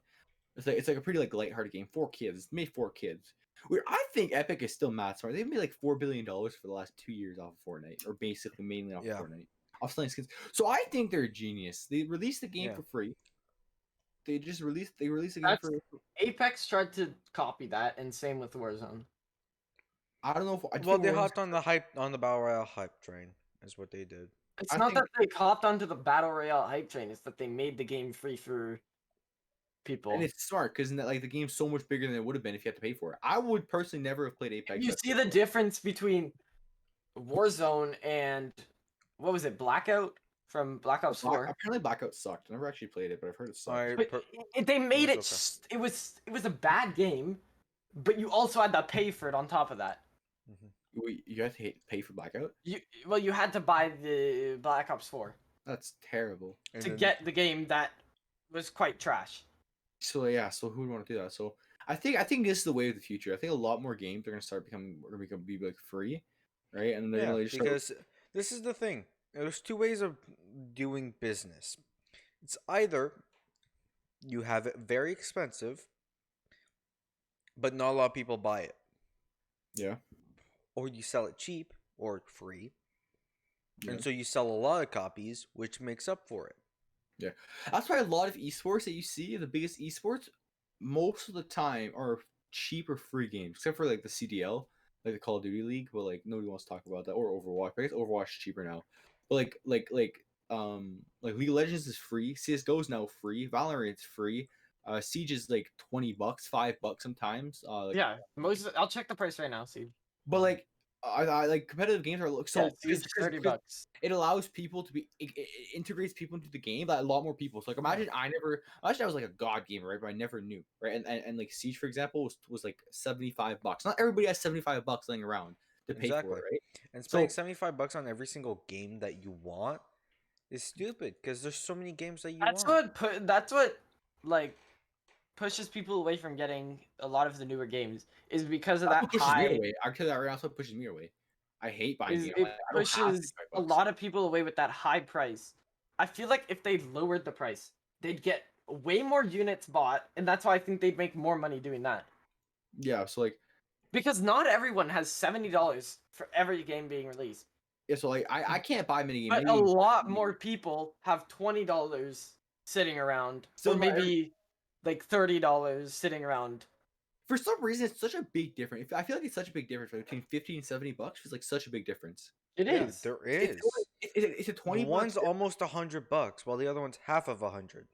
It's like a pretty like lighthearted game for kids. It's made for kids. Where I think Epic is still mad smart. They've made like $4 billion for the last 2 years off of Fortnite, or basically mainly off Yeah. of Fortnite, off selling skins. So I think they're a genius. They released the game Yeah. for free. They released the game That's- for. Apex tried to copy that, and same with Warzone. I don't know if I Well, think they Warzone's- hopped on the battle royale hype train. Is what they did. It's I not think- that they hopped onto the battle royale hype train; it's that they made the game free for people. And it's smart because like the game's so much bigger than it would have been if you had to pay for it. I would personally never have played Apex. You see the difference between Warzone and what was it, Blackout from Black Ops 4? Apparently Blackout sucked. I never actually played it, but I've heard it sucked. Alright, But they made it. was It was a bad game, but you also had to pay for it on top of that. You have to pay for Blackout? You had to buy the Black Ops 4 That's terrible. and to then- get the game that was quite trash. So yeah, so who would want to do that? So I think this is the way of the future. I think a lot more games are gonna be like free, right? And they're Yeah, gonna just start- because this is the thing. There's two ways of doing business. It's either you have it very expensive, but not a lot of people buy it, yeah, or you sell it cheap or free, Yeah. and so you sell a lot of copies, which makes up for it. that's why a lot of esports that you see, the biggest esports, most of the time are cheap or free games, except for like the CDL, like the Call of Duty League, but like nobody wants to talk about that, or Overwatch. I guess Overwatch is cheaper now, but like League of Legends is free, CS:GO is now free, Valorant's free, Siege is like $20, $5 sometimes. Yeah, I'll check the price right now. See, But like, I like competitive games are so yeah, it's $30. it allows people to be it integrates people into the game, that a lot more people. So like imagine I was like a god gamer, right? But I never knew, right? And like Siege, for example, was like $75. Not everybody has $75 laying around to pay Exactly. for it, right? And spending So- $75 on every single game that you want is stupid because there's so many games that you That's want. that's what like pushes people away from getting a lot of the newer games is because of That's that what pushes me high. away. I tell you that right now, that's what pushes me away. I hate buying Is games. it Like, I don't have pushes a $65. lot of people away with that high price. I feel like if they lowered the price, they'd get way more units bought, and that's why I think they'd make more money doing that. Yeah, so like Because not everyone has $70 for every game being released, yeah, so like I can't buy many games. but a lot more people have $20 sitting around, So or not every- maybe like $30 sitting around. For some reason, it's such a big difference. I feel like it's such a big difference between $50 and $70. Feels like such a big difference. It Yeah, is. there It's, is. it's a 20 One's bucks. almost $100, while the other one's half of 100.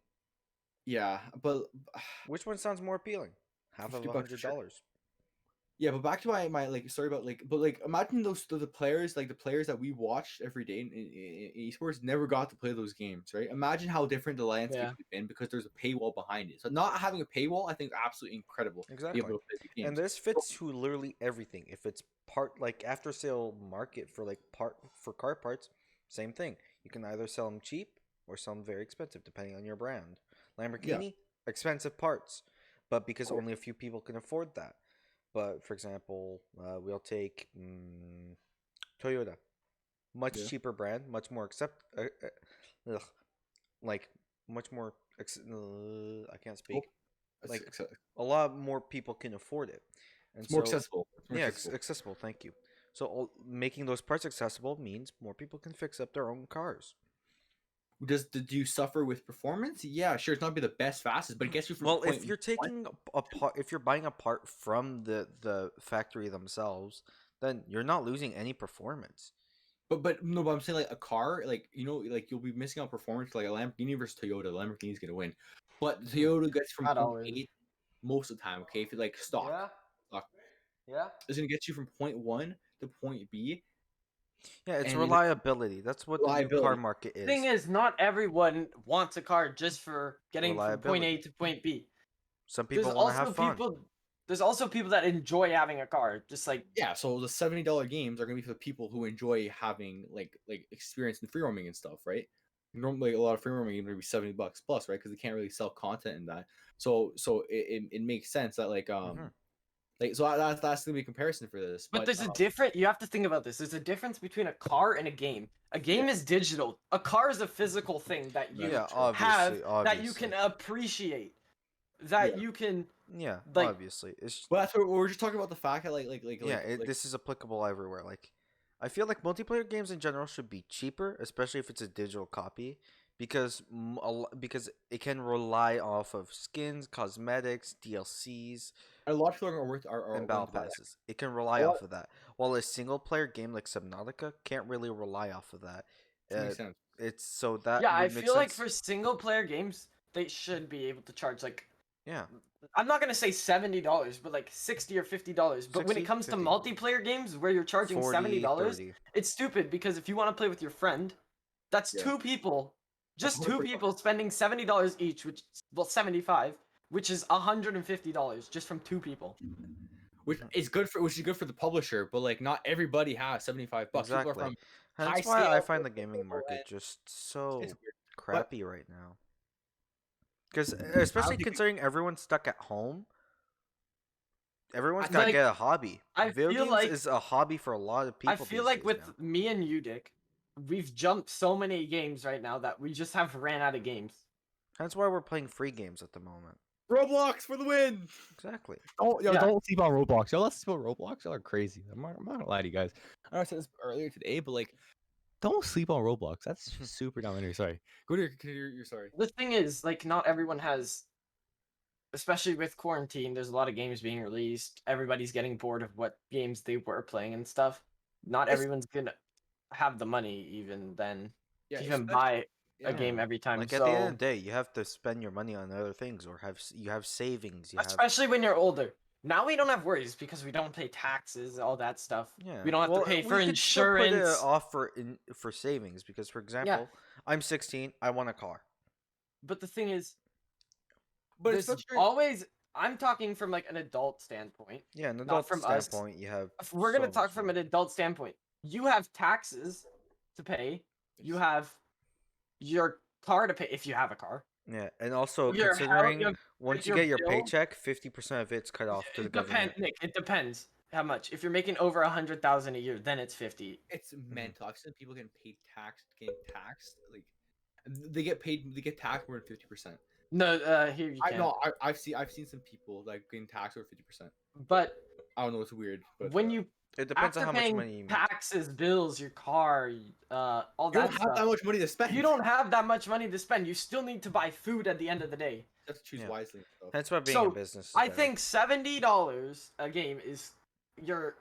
Yeah, but Which one sounds more appealing? Half of $50 for sure. $100. yeah, but back to my like story about like, but like imagine the players, like the players that we watched every day in esports never got to play those games, right? Imagine how different the landscape Yeah. would have been because there's a paywall behind it. So not having a paywall, I think, is absolutely incredible. to be Exactly. able to play the games. And this fits to literally everything. If it's part like after sale market for like car parts, same thing. You can either sell them cheap or sell them very expensive, depending on your brand. Lamborghini, expensive parts, but because Cool. only a few people can afford that. But for example, we'll take Toyota, much Yeah. cheaper brand, much more like much more. I can't speak. It's, like, it's, A lot more people can afford it, and more so- accessible. It's more yeah, accessible. accessible. Thank you. So making those parts accessible means more people can fix up their own cars. Do you suffer with performance? Yeah, sure. It's not be the best, fastest, but it gets you from Well, point if you're one- taking a part, if you're buying a part from the factory themselves, then you're not losing any performance. But no, but I'm saying like a car, like like you'll be missing out performance. Like a Lamborghini versus Toyota, Lamborghini's gonna win, but the Toyota gets from Not point always. A most of the time. Okay, if you like stock, Yeah. it's gonna get you from point one to point B Yeah, it's And reliability. That's what the new car Reliability. market is. Thing is, not everyone wants a car just for getting from point A Reliability. to point B. Some There's people want to also have fun. people. There's also people that enjoy having a car, just like yeah, so the $70 games are gonna be for the people who enjoy having like experience in free roaming and stuff, right? Normally, a lot of free roaming games are gonna be $70 plus, right? Because they can't really sell content in that. So it makes sense that Mhm. like so that's gonna be a comparison for this. But there's a different. You have to think about this. There's a difference between a car and a game. A game is digital. A car is a physical thing that you Yeah, have obviously, that you can appreciate. Yeah. You can Yeah, like. obviously. It's But that's what we're just talking about the fact that this is applicable everywhere. Like, I feel like multiplayer games in general should be cheaper, especially if it's a digital copy, because because it can rely off of skins, cosmetics, DLCs, a lot of people are worth are and willing battle to buy that. passes. It can rely A lot- off of that, while a single player game like Subnautica can't really rely off of that. That makes sense. It's so that Yeah, I would make feel like sense. for single player games, they should be able to charge like. Yeah, I'm not gonna say $70, but like $60 or $50. But when it 60, comes to 50. multiplayer games where you're charging 40, $70, 30. it's stupid because if you want to play with your friend, that's Yeah. two people, just That's two 100%. people spending $70 each, which 75, which is $150 just from two people. Which is good for the publisher, but like not everybody has $75. People are Exactly. from And high that's why I scale find the people gaming market and just so it's weird. crappy right now. Because I especially don't think considering everyone's stuck at home, everyone's I got to like- get a hobby. I Video feel games like- is a hobby for a lot of people. I feel these like days with now. me and you, Dick, we've jumped so many games right now that we just have ran out of games. That's why we're playing free games at the moment. Roblox for the win. Exactly. Yeah. Don't sleep on Roblox. Y'all let's sleep on Roblox. Y'all are crazy. I'm not gonna lie to you guys. I know I said this earlier today, but like, don't sleep on Roblox. That's just super dominatory. Sorry. Go to your sorry. The thing is, like, not everyone has, especially with quarantine, there's a lot of games being released. Everybody's getting bored of what games they were playing and stuff. Not It's- everyone's gonna have the money even then Yeah, to even especially- buy yeah. a game every time. Like so, at the end of the day, you have to spend your money on other things, or you have savings. You have especially when you're older. Now we don't have worries because we don't pay taxes, all that stuff. yeah. We don't have to pay for we could still put it insurance. off for savings because, for example, I'm 16. I want a car. But the thing is, But there's especially always. I'm talking from like an adult standpoint. Yeah, an Not adult from us. standpoint, you have. If we're gonna so talk much from more. an adult standpoint. You have taxes to pay. You have your car to pay if you have a car. Yeah, and also Your house- considering your- once you your get your bill- paycheck, 50% of it's cut off to the It depends, government. Nick. It depends how much. If you're making over 100,000 a year, then it's 50. it's mental. I've seen people getting taxed. Like they get taxed more than 50%. No, here you I can. know. I've seen some people like getting taxed over 50%. But I don't know. It's weird. But when you It depends after on how much paying money you make. taxes, bills, your car, all you that don't have stuff, that much money to spend. you don't have that much money to spend. You still need to buy food at the end of the day. You have to choose Yeah. wisely. and stuff. That's why being So, in business. Is I better. think $70 a game is you're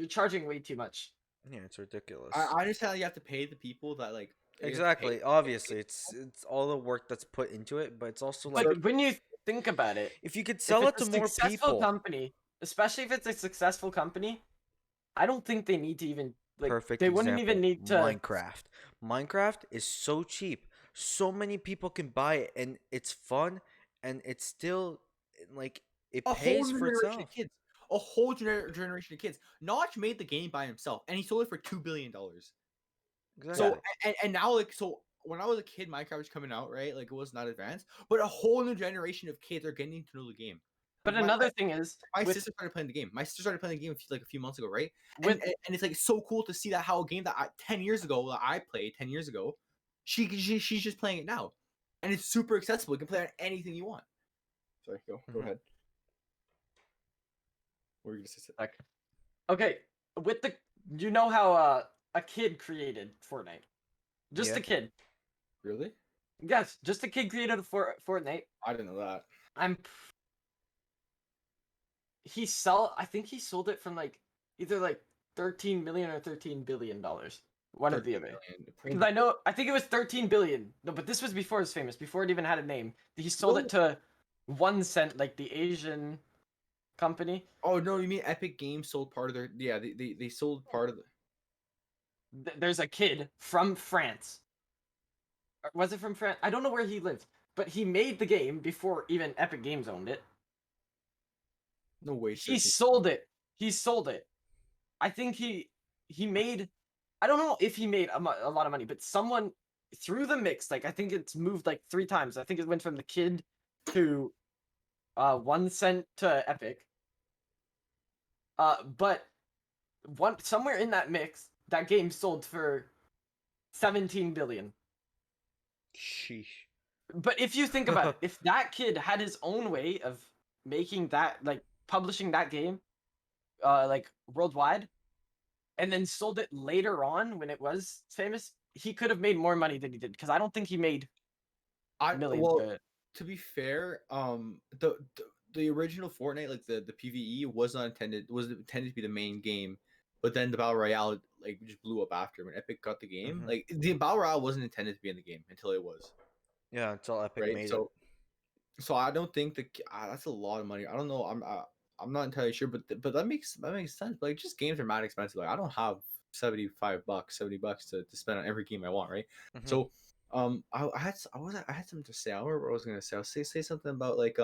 charging way too much. Yeah, it's ridiculous. I understand that you have to pay the people that like. you have to Exactly. pay- Obviously, it's all the work that's put into it, but it's also like But when you think about it, if you could if sell it it's to a more successful people. company, especially if it's a successful company, I don't think they need to even like Perfect. they wouldn't even example, need to Minecraft. Minecraft is so cheap. So many people can buy it, and it's fun, and it's still like it A pays whole new for generation itself. of kids. A whole generation of kids. Notch made the game by himself, and he sold it for $2 billion. Exactly. So and now like so when I was a kid, Minecraft was coming out, right? Like it was not advanced, but a whole new generation of kids are getting to know the game. But Like, another thing is my with, sister started playing the game. My sister started playing the game like a few months ago, right? with And it's like so cool to see that how a game that 10 years ago that I played 10 years ago, she's just playing it now, and it's super accessible. You can play on anything you want. Sorry, go Mhm. ahead. What were you gonna say? like, okay, with the you know how a kid created Fortnite, just Yeah. a kid. Really? Yes, just a kid created a Fortnite. I didn't know that. I think he sold it from like either like 13 million or 13 billion dollars. One of the other. Because I think it was 13 billion. No, but this was before it was famous, before it even had a name. He sold it to 1 cent, like the Asian company. Oh no, you mean Epic Games sold part of their? Yeah, they sold part of the. there's a kid from France. Or was it from France? I don't know where he lived, but he made the game before even Epic Games owned it. No way. He sold it. He sold it. I think he made. I don't know if he made a lot of money, but someone through the mix, like I think it's moved like 3 times. I think it went from the kid to 1 cent to Epic. But somewhere in that mix, that game sold for 17 billion. Sheesh. But if you think about it, if that kid had his own way of making that, like publishing that game, like worldwide, and then sold it later on when it was famous, he could have made more money than he did. Because I don't think he made millions. Well, to be fair, the original Fortnite, like the PVE, was intended to be the main game, but then the Battle Royale like just blew up after when Epic got the game. Mhm. Like the Battle Royale wasn't intended to be in the game until it was. Yeah, until Epic Right. made So I don't think that's a lot of money. I don't know. I'm not entirely sure, but that makes sense. Like just games are mad expensive. Like I don't have $75, $70 to spend on every game I want, right? it. Mhm. So I had something to say. I don't remember what I was gonna say. I'll say something about like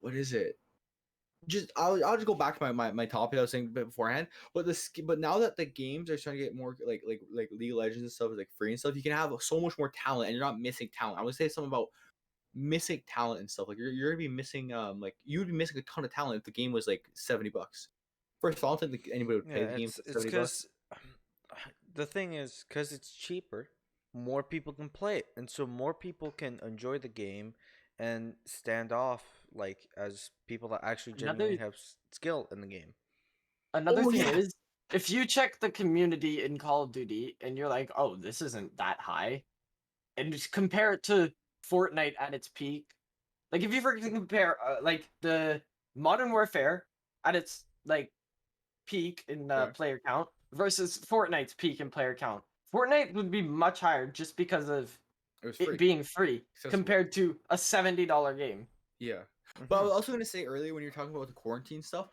what is it? Just I'll just go back to my topic I was saying beforehand. But now that the games are starting to get more like League of Legends and stuff is like free and stuff, you can have so much more talent and you're not missing talent. I would say something about missing talent and stuff. Like you're gonna be missing like you would be missing a ton of talent if the game was like $70. First of all, I don't think anybody would Yeah, pay the game it's for $70. because the thing is because it's cheaper, more people can play it, and so more people can enjoy the game and stand off like as people that actually genuinely Another have skill in the game. thing yeah. is, if you check the community in Call of Duty and you're like, oh, this isn't that high, and just compare it to Fortnite at its peak, like if you were to compare like the Modern Warfare at its like peak in Okay. player count versus Fortnite's peak in player count, Fortnite would be much higher just because of It was it free. being free Accessible. compared to a $70 game. Yeah. But I was also gonna say earlier when you're talking about the quarantine stuff,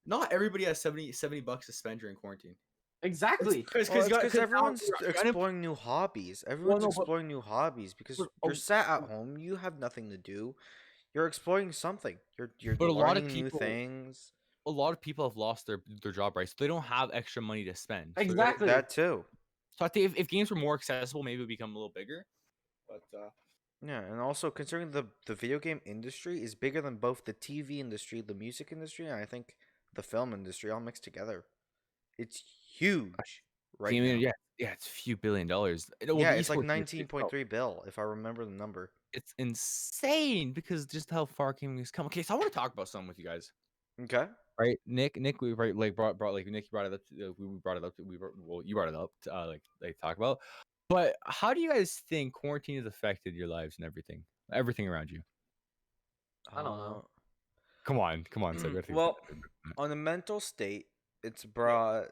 not everybody has $70 to spend during quarantine. Exactly. Because everyone's you're exploring new hobbies. Everyone's no, but- exploring new hobbies because but, you're sat at home, you have nothing to do. You're exploring something. You're But a lot of learning new people- things. a lot of people have lost their job, right? So they don't have extra money to spend. So Exactly. That too. So I think if games were more accessible, maybe it would become a little bigger. But Yeah, and also considering the video game industry is bigger than both the TV industry, the music industry, and I think the film industry all mixed together. It's huge right now. gaming, yeah, it's a few $billions. Yeah, it's like 19.3 bill if I remember the number. It's insane because just how far gaming has come. Okay, so I want to talk about something with you guys. Okay. Right, Nick, we brought like Nick brought it up. We brought it up. Well, you brought it up to like talk about. But how do you guys think quarantine has affected your lives and everything around you? I don't know. Come on, Seb, you gotta think Well, about it. on a mental state, it's brought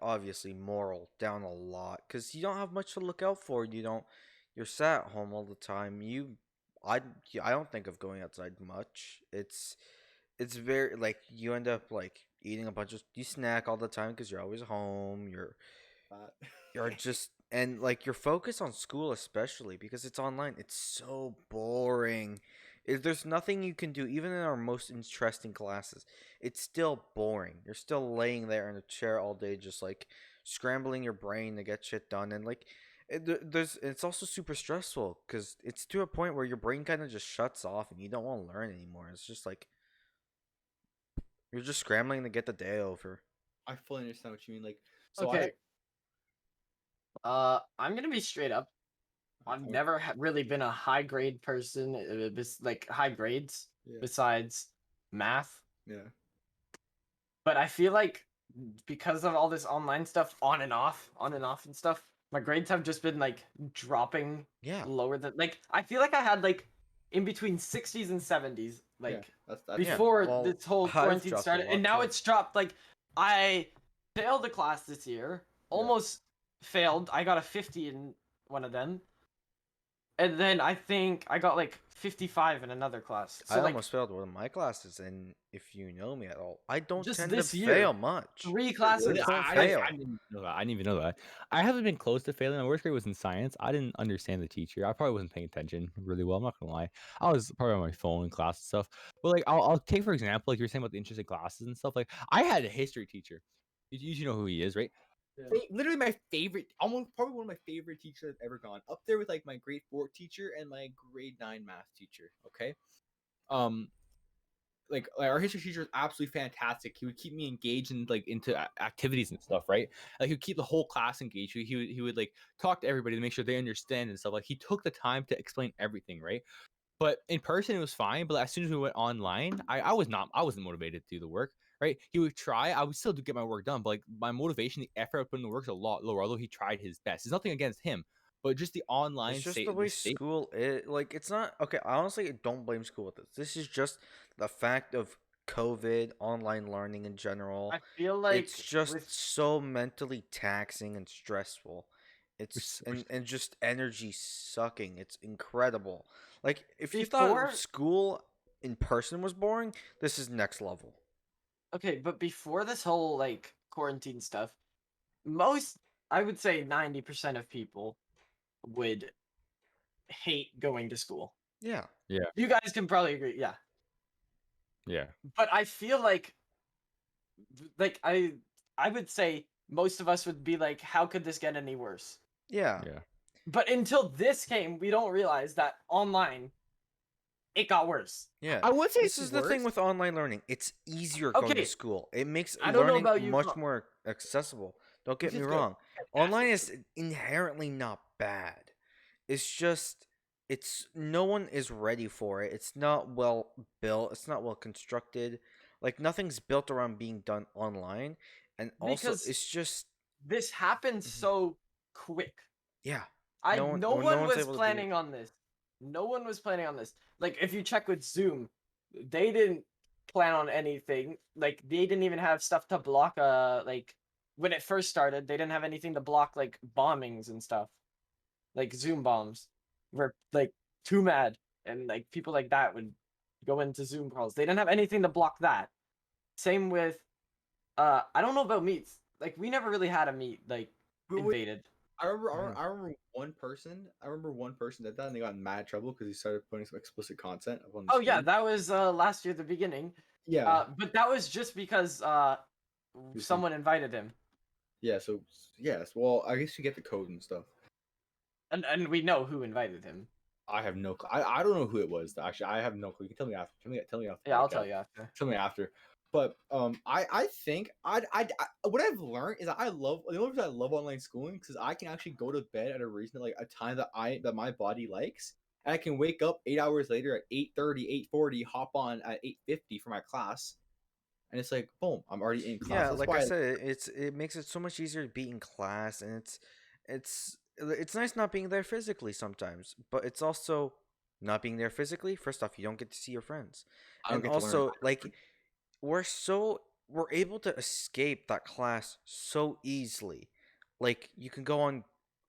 obviously moral down a lot because you don't have much to look out for. You're sat at home all the time. I don't think of going outside much. It's very like you end up like eating a bunch of you snack all the time because you're always home. You're just and like you're focused on school especially because it's online. It's so boring. There's nothing you can do even in our most interesting classes. It's still boring. You're still laying there in a chair all day just like scrambling your brain to get shit done and like it's also super stressful because it's to a point where your brain kind of just shuts off and you don't want to learn anymore. It's just like you're just scrambling to get the day over. I fully understand what you mean. Like, so Okay. I'm gonna be straight up. I've Okay. never really been a high grade person, like high grades besides math. Yeah. But I feel like because of all this online stuff, on and off and stuff, my grades have just been like dropping Yeah. lower than like I feel like I had like in between 60s and 70s like that's before well, this whole I've quarantine dropped a started, lot, and now too. it's dropped. Like I failed a class this year, almost failed. I got a 50 in one of them. and then I think I got like 55 in another class. I So like almost failed one of my classes, and if you know me at all, I don't just tend to this year, fail much. 3 Really? classes. Don't I, Like fail. I didn't know that. I didn't even know that. I haven't been close to failing. My worst grade was in science. I didn't understand the teacher. I probably wasn't paying attention really well. I'm not gonna lie. I was probably on my phone in class and stuff. But like, I'll take for example, like you were saying about the interesting classes and stuff. Like, I had a history teacher. You know who he is, right? Yeah. Literally my favorite, almost probably one of my favorite teachers I've ever gone. Up there with like my grade 4 teacher and my grade 9 math teacher. Okay. Um, like our history teacher was absolutely fantastic. He would keep me engaged in like into activities and stuff, right? Like he would keep the whole class engaged. He would like talk to everybody to make sure they understand and stuff. Like he took the time to explain everything, right? But in person it was fine. But as soon as we went online, I wasn't motivated to do the work, right? He would try. I would still do get my work done, but like my motivation, the effort I put in the work is a lot lower. Although he tried his best. There's nothing against him, but just the It's online just the state, way school is. Like, it's not okay. I honestly don't blame school with this. This is just the fact of COVID, online learning in general. I feel It's like just with so mentally taxing and stressful. It's which and just energy sucking. It's incredible. Like, if you thought before school in person was boring, this is next level. okay, but before this whole like quarantine stuff, most I would say 90% of people would hate going to school. Yeah. yeah, You guys can probably agree, yeah. yeah. But I feel like I would say most of us would be like, how could this get any worse? Yeah. Yeah. But until this came, we don't realize that online it got worse. Yeah. I would say This it's is the thing worse. with online learning. It's easier going to Okay, school. It makes I don't know learning about you, much more accessible. Don't Which get me is good. wrong. Online is inherently not bad. It's just no one is ready for it. It's not well built. It's not well constructed. Like, nothing's built around being done online. And also because it's just this happened Mhm. so quick. Yeah. No No one one's was able to be planning on this. No one was planning on this. Like if you check with Zoom, they didn't plan on anything. Like they didn't even have stuff to block like when it first started, they didn't have anything to block like bombings and stuff. Like Zoom bombs. Were like too mad and like people like that would go into Zoom calls. They didn't have anything to block that. Same with I don't know about meets. Like we never really had a meet like invaded. I remember, I Mhm. remember, I remember one person. I remember one person did that, and they got in mad trouble because he started putting some explicit content up on the Oh yeah, screen. that was last year at the beginning. Yeah, But that was just because Who's in- someone invited him, yeah. So yes, well, I guess you get the code and stuff. and we know who invited him. I have no. I don't know who it was. Actually, I have no clue. You can tell me after. Tell me after. The Yeah, I'll podcast. tell you after. Tell me after. But I think what I've learned is that I love the only reason I love online schooling because I can actually go to bed at a reasonable like a time that my body likes, and I can wake up 8 hours later at 8:30, 8:40, hop on at 8:50 for my class, and it's like boom, I'm already in class. Yeah, That's like why I said, it makes it so much easier to be in class, and it's nice not being there physically sometimes, but it's also not being there physically. First off, you don't get to see your friends, I don't and get to learn. also like we're able to escape that class so easily. Like, you can go on,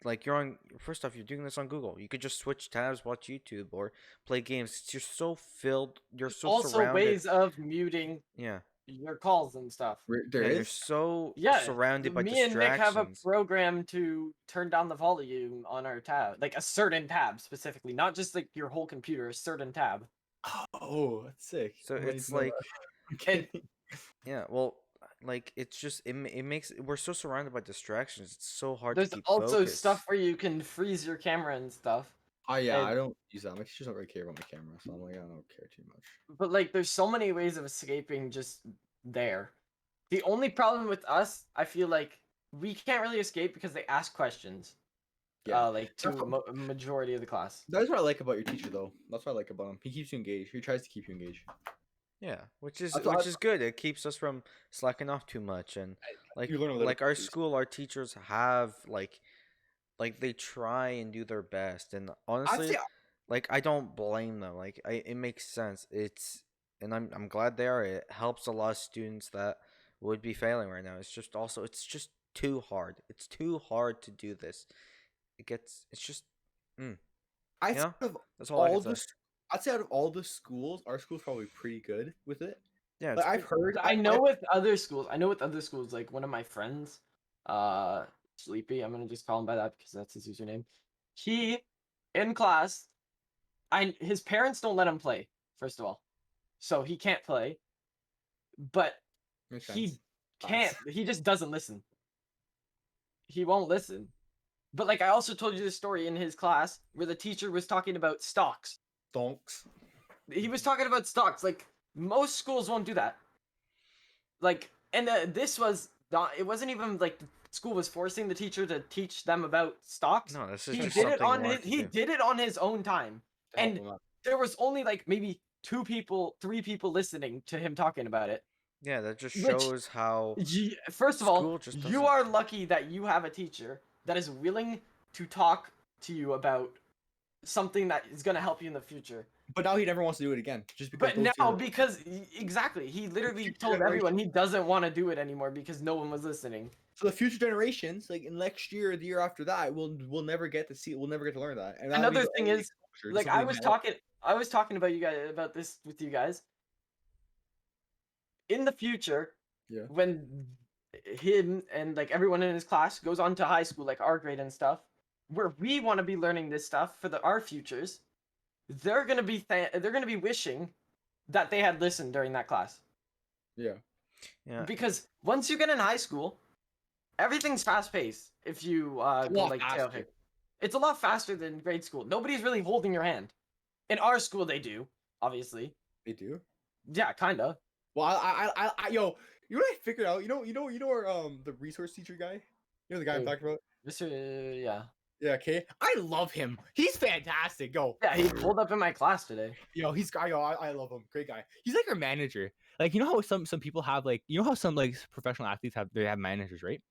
like, you're on, first off, you're doing this on Google. You could just switch tabs, watch YouTube, or play games. You're so filled. You're There's so also surrounded. ways of muting Yeah. your calls and stuff. There Yeah, you're is. so Yeah, surrounded by me and Nick have a distractions. program to turn down the volume on our tab, like a certain tab specifically, not just like your whole computer, a certain tab. Oh, that's sick. So I might need it's to know like, that. And Okay. yeah, well, like, it's just it makes we're so surrounded by distractions. It's so hard to there's keep also focus. stuff where you can freeze your camera and stuff. Oh yeah, And I don't use that. My teachers don't really care about my camera, so I'm like I don't care too much. but like there's so many ways of escaping just there. The only problem with us, I feel like we can't really escape because they ask questions. Yeah. Like to a majority of the class. That's what I like about your teacher, though. That's what I like about him. He keeps you engaged. He tries to keep you engaged. Yeah, which That's what is good. It keeps us from slacking off too much, and you learn a little. like our school, our teachers have like they try and do their best, and I'd honestly, say like, I don't blame them. Like, it makes sense. And I'm glad they are. It helps a lot of students that would be failing right now. It's just also it's just too hard. It's too hard to do this. It's just mm. I'd say Yeah, out of that's all I all can the say. I'd say out of all the schools, our school's probably pretty good with it. Yeah, Like it's I've pretty. heard, I know with other schools, like one of my friends, Sleepy, I'm gonna just call him by that because that's his username. He, in class, his parents don't let him play, first of all. So he can't play, but Makes he sense. can't, he just doesn't listen. He won't listen. But like I also told you this story in his class where the teacher was talking about stocks. Donks. He was talking about stocks. Like most schools won't do that. Like, and this was not. It wasn't even like the school was forcing the teacher to teach them about stocks. No, this is He just did it something he on his. wanted to He do. did it on his own time, To help and them out. there was only like maybe 2 people, 3 people listening to him talking about it. Yeah, that just Which, shows how First of all, school just you doesn't. are lucky that you have a teacher that is willing to talk to you about something that is going to help you in the future. But now he never wants to do it again, just because. But those now, two- because exactly, he literally future told everyone generation- he doesn't want to do it anymore because no one was listening. So the future generations, like in next year or the year after that, we'll never get to see. We'll never get to learn that. And that'll be Another the thing only is, exposure to like something that- I was talking about you guys about this with you guys. In the future, Yeah. when him and like everyone in his class goes on to high school, like our grade and stuff, where we want to be learning this stuff for our futures, they're gonna be wishing that they had listened during that class. Yeah. Yeah, Because once you get in high school, everything's fast paced. If you go lot like faster. tailpick, it's a lot faster than grade school. Nobody's really holding your hand. In our school, they do, obviously. They do. Yeah, kinda. Well, yo, you know what I figured out? You know our the resource teacher guy. You know the guy I'm Who? talking about. Mr. Yeah. Yeah. Okay. I love him. He's fantastic. Yo. Yeah, he pulled up in my class today. Yo, I love him. Great guy. He's like our manager. Like you know how some people have like how some like professional athletes have managers, right?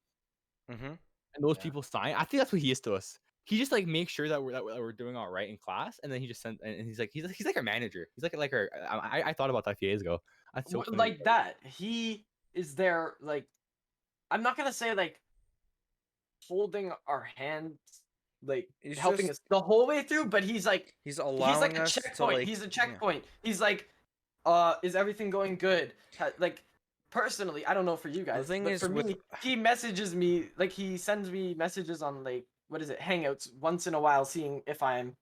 Mm-hmm. And those Yeah. people sign. I think that's what he is to us. He just like makes sure that we're doing all right in class, and then he just sends and he's like our manager. He's like our. I thought about that a few days ago. That's so funny. Like that. He is there, like, I'm not gonna say like holding our hands, like He's helping just- us the whole way through, but he's like He's he's allowing like a us to checkpoint. like. He's a yeah. checkpoint. He's like, is everything going good? Like, personally, I don't know for you guys, thing but is for with- me, he messages me, like he sends me messages on like what is it, Hangouts once in a while, seeing if I'm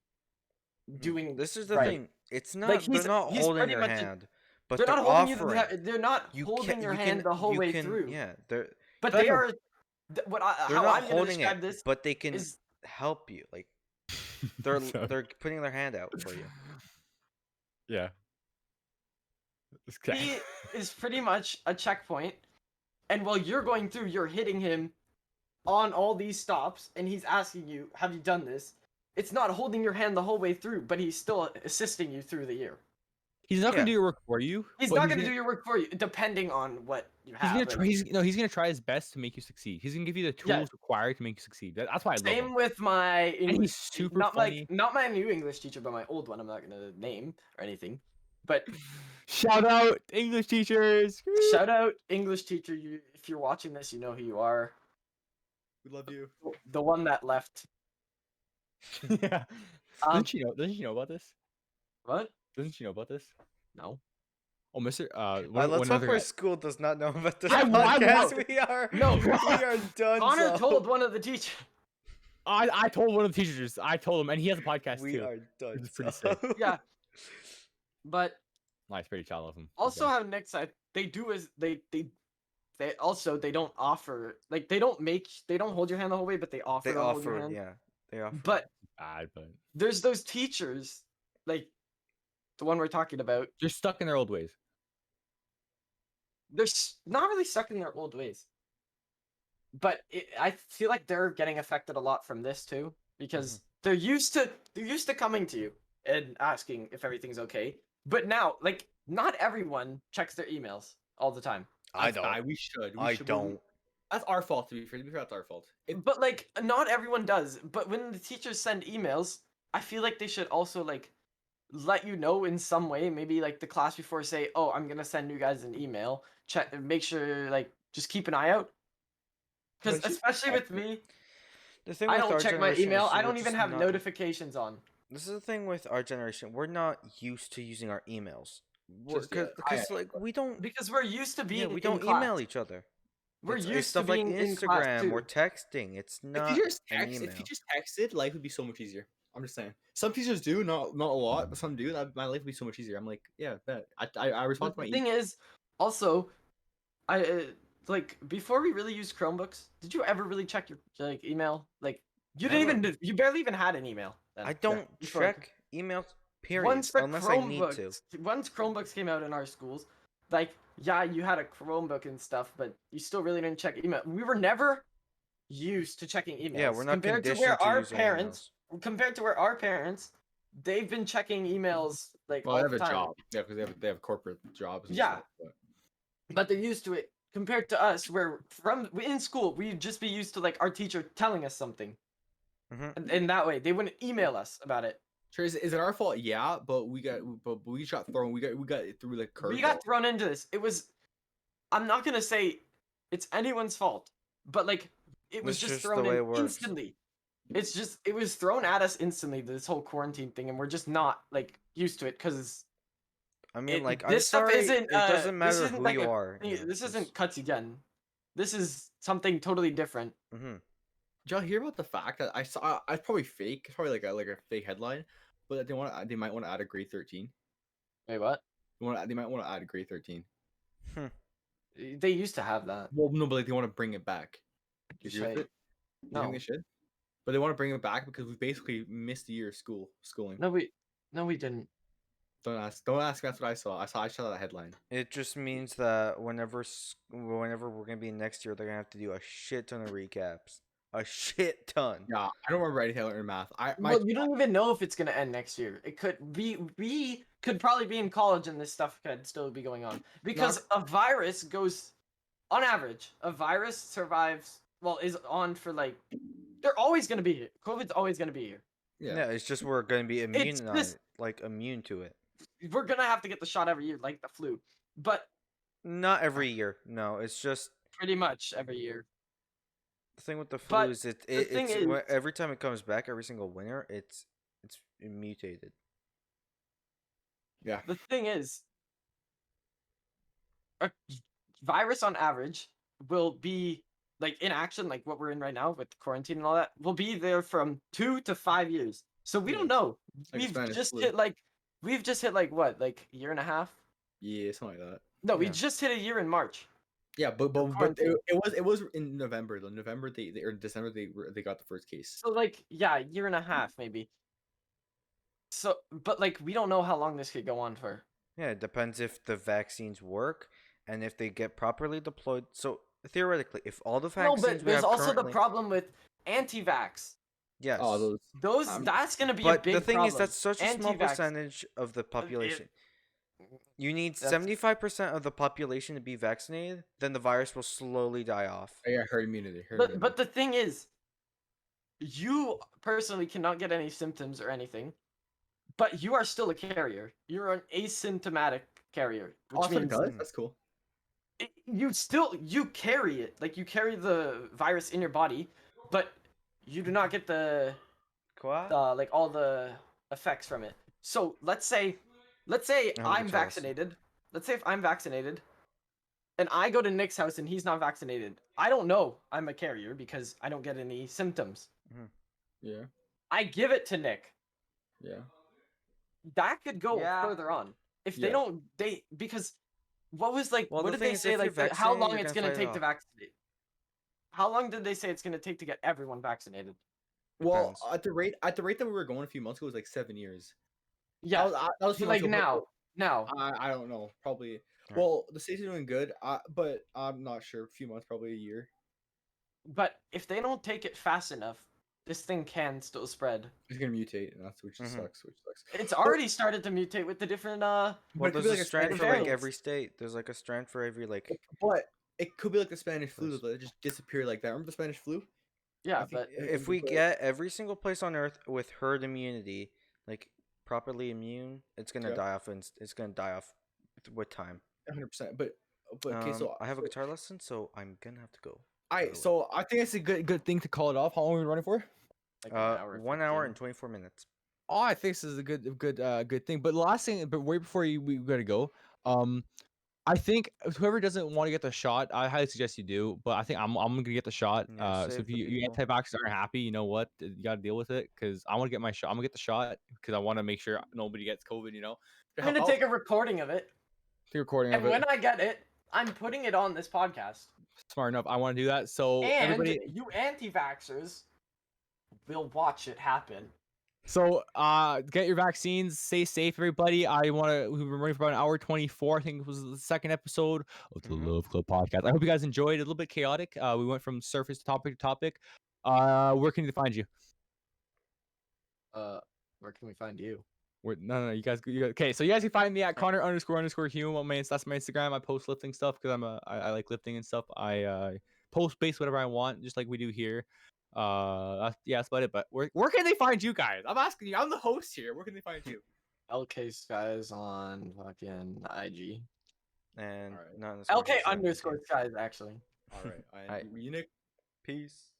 doing. This is the right. thing. It's not. Like, they're he's- not he's holding pretty your much- hand, but They're they're not holding offering. you. They're not You holding can- your you hand can- the whole you way can- through. Yeah, they're But That's they a- are. they're How not I'm gonna holding describe it, this but they can is help you. Like they're So- they're putting their hand out for you. Yeah. It's okay. he is pretty much a checkpoint, and while you're going through, you're hitting him on all these stops, and he's asking you, "Have you done this?" It's not holding your hand the whole way through, but he's still assisting you through the year. He's not Yeah. gonna do your work for you. He's but not going to do your work for you, depending on what you He's have. gonna and- try. He's gonna try his best to make you succeed. He's gonna give you the tools Yeah. required to make you succeed. That's why I love Same him. with my And English. he's super not funny. not my new English teacher, but my old one. I'm not gonna name or anything. But Shout out English teachers. shout out English teacher. You, if you're watching this, you know who you are. We love you. The one that left. Yeah. Doesn't she know? Doesn't she know about this? What? Doesn't she know about this? No. Oh, Mister. Let's hope our school does not know about this I podcast. won't. We are No. we are done. Connor so. told one of the teachers. I told one of the teachers. I told him, and he has a podcast We too. are done. It's pretty so. sick. Yeah. But Nice, pretty child of him. also how Nick said they do is they also they don't offer, like they don't hold your hand the whole way, but they offer They to hold your offer, hand. yeah. They offer. But bad, but there's those teachers, like the one we're talking about. they're stuck in their old ways. They're not really stuck in their old ways. But I feel like they're getting affected a lot from this too, because they're used to coming to you and asking if everything's okay. But now, like, not everyone checks their emails all the time. I don't. We should. I don't. That's our fault. To be fair, that's our fault. But like, not everyone does. But when the teachers send emails, I feel like they should also like let you know in some way. Maybe like the class before say, "Oh, I'm gonna send you guys an email. Check, make sure like just keep an eye out." Because But you- especially with me, The thing I with don't our check my generation email. is I we're don't even just have not- notifications on. This is the thing with our generation. We're not used to using our emails. Just yeah, Because like we don't Because we're used to being we in don't class. email each other. We're It's used to stuff like being in class Instagram or too. texting. It's If not you just an text, email. if you just texted, life would be so much easier. I'm just saying. Some teachers do, not a lot, but some do. My life would be so much easier. I'm like, yeah, bet. I respond But to the my thing is, also, I like before we really used Chromebooks. Did you ever really check your like email? Like you didn't Never. even you barely even had an email. Then. I don't before- check emails. Period. Once the Unless I need to. Chromebooks came out in our schools, like yeah, you had a Chromebook and stuff, but you still really didn't check email. We were never used to checking emails. Yeah, we're not compared to conditioned where to our use our parents, compared to where our parents, they've been checking emails like well, all they have the a time. job. Yeah, because they have corporate jobs. And Yeah. stuff, but... But they're used to it compared to us, where from in school we'd just be used to like our teacher telling us something, and that way they wouldn't email us about it. Sure, is it our fault? Yeah, but we got thrown. We got it through like curveball. We got thrown into this. It was. I'm not gonna say it's anyone's fault, but like it was It's just just the thrown way in it works. instantly. It's just it was thrown at us instantly. This whole quarantine thing, and we're just not like used to it because I mean, like, I'm this stuff sorry. isn't. It doesn't This matter isn't who like you a are. thing- Yeah, this it's- isn't cuts again. This is something totally different. Mhm. Did y'all hear about the fact that I saw? It's probably fake. It's probably like a fake headline, but that they might want to add a grade 13. Wait, what? They might want to add a grade 13. They used to have that. Well, no, but like they want to bring it back. Do you agree with Right. it? You think No, they should? But they want to bring it back because we basically missed a year of schooling. no, we didn't. Don't ask. Don't ask. That's what I saw. I saw that headline. It just means that whenever we're gonna be next year, they're gonna have to do a shit ton of recaps. A shit ton. Yeah, I don't remember anything in math. Well, you don't even know if it's gonna end next year. It could be. We could probably be in college and this stuff could still be going on because a virus goes, on average, a virus survives. Well, is on for like. They're always gonna be here. COVID's always gonna be here. Yeah, it's just we're gonna be immune on just- it, like immune to it. We're gonna have to get the shot every year, like the flu, but Not every year. No, it's just pretty much every year. the thing with the flu But is the thing it's is- every time it comes back, every single winter, it's mutated. Yeah. The thing is, a virus on average will be like in action, like what we're in right now with quarantine and all that, will be there from 2 to 5 years. So we don't know. Like Spanish just flu. hit like what, like a year and a half? Yeah, something like that. No, we Yeah. just hit a year in March. Yeah, but quarantine. it was in November though. November they or December they got the first case. So like yeah, a year and a half maybe. So but like we don't know how long this could go on for. Yeah, it depends if the vaccines work and if they get properly deployed. So theoretically, if all the No, vaccines but we there's have also currently, the problem with anti-vax. yes. Oh, those That's gonna be a But big the thing problem. is, that's such a small Anti-vax. percentage of the population. You need That's- 75% of the population to be vaccinated, then the virus will slowly die off. yeah, herd immunity. But the thing is, you personally cannot get any symptoms or anything, but you are still a carrier. You're an asymptomatic carrier, oh, which means that's cool. you carry it. Like you carry the virus in your body, but you do not get the like all the effects from it. So let's say I hope I'm it's vaccinated. Let's say if I'm vaccinated and I go to Nick's house and he's not vaccinated. I don't know I'm a carrier because I don't get any symptoms. Yeah, I give it to Nick. yeah. That could go Yeah. further on. If they Yeah. don't because what was like Well, what the did thing they is, say if like you're how vaccinated, long you're it's gonna going to fight it take to off. vaccinate? How long did they say it's going to take to get everyone vaccinated? Well, Depends. at the rate that we were going a few months ago, it was like 7 years. Yeah. That was a few Like months ago, now. I don't know. Probably. Right. Well, the states are doing good. But I'm not sure. A few months, probably a year. But if they don't take it fast enough, this thing can still spread. It's gonna mutate, and that's which Mhm. sucks. Which sucks. It's already started to mutate with the different Well, But it could there's be a like a strand Spanish for like variants. every state. There's like a strand for every like. But it could be like the Spanish flu Yes. that just disappeared like that. Remember the Spanish flu? yeah, I think but If we get every single place on Earth with herd immunity, like properly immune, it's gonna Yeah. die off, and it's gonna die off with time. 100%. But okay, so I have a guitar lesson, so I'm gonna have to go. so I think it's a good thing to call it off. How long are we running for? like an hour, 1 hour 15. and 24 minutes. Oh, I think this is a good thing. But the last thing, but way before we gotta go, I think whoever doesn't want to get the shot, I highly suggest you do. But I think I'm gonna get the shot. Yeah, So save if the you people. anti-vaxxers aren't happy, you know what? You gotta deal with it because I want to get my shot. I'm gonna get the shot because I want to make sure nobody gets COVID. You know, I'm gonna take a recording of it, take a recording and of it. when I get it, I'm putting it on this podcast. Smart enough. I want to do that. So And everybody. you anti-vaxxers will watch it happen. So get your vaccines. Stay safe, everybody. We've been running for about an hour 24. I think it was the second episode of the Love Klub Podcast. I hope you guys enjoyed it. A little bit chaotic. We went from surface topic to topic. Where can they find you? Where can we find you? No, you guys. Okay, so you guys can find me at Connor__Hume. That's my Instagram. I post lifting stuff because I like lifting and stuff. I post base whatever I want, just like we do here. That's about it. But where can they find you guys? I'm asking you. I'm the host here. Where can they find you? LK Skies on fucking IG. And Alright. not LK_Skies actually. All right. Alright. You, Nick. Peace.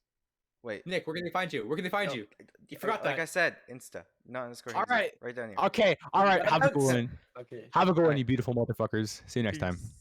Wait. Nick, where can they find you? Where can they find you? You forgot Like that. I said, Insta, not underscore. All right. Right down here. Okay. All right. Have a good That's it. one. Okay. Have a good one, Alright. you beautiful motherfuckers. See you next time. Peace.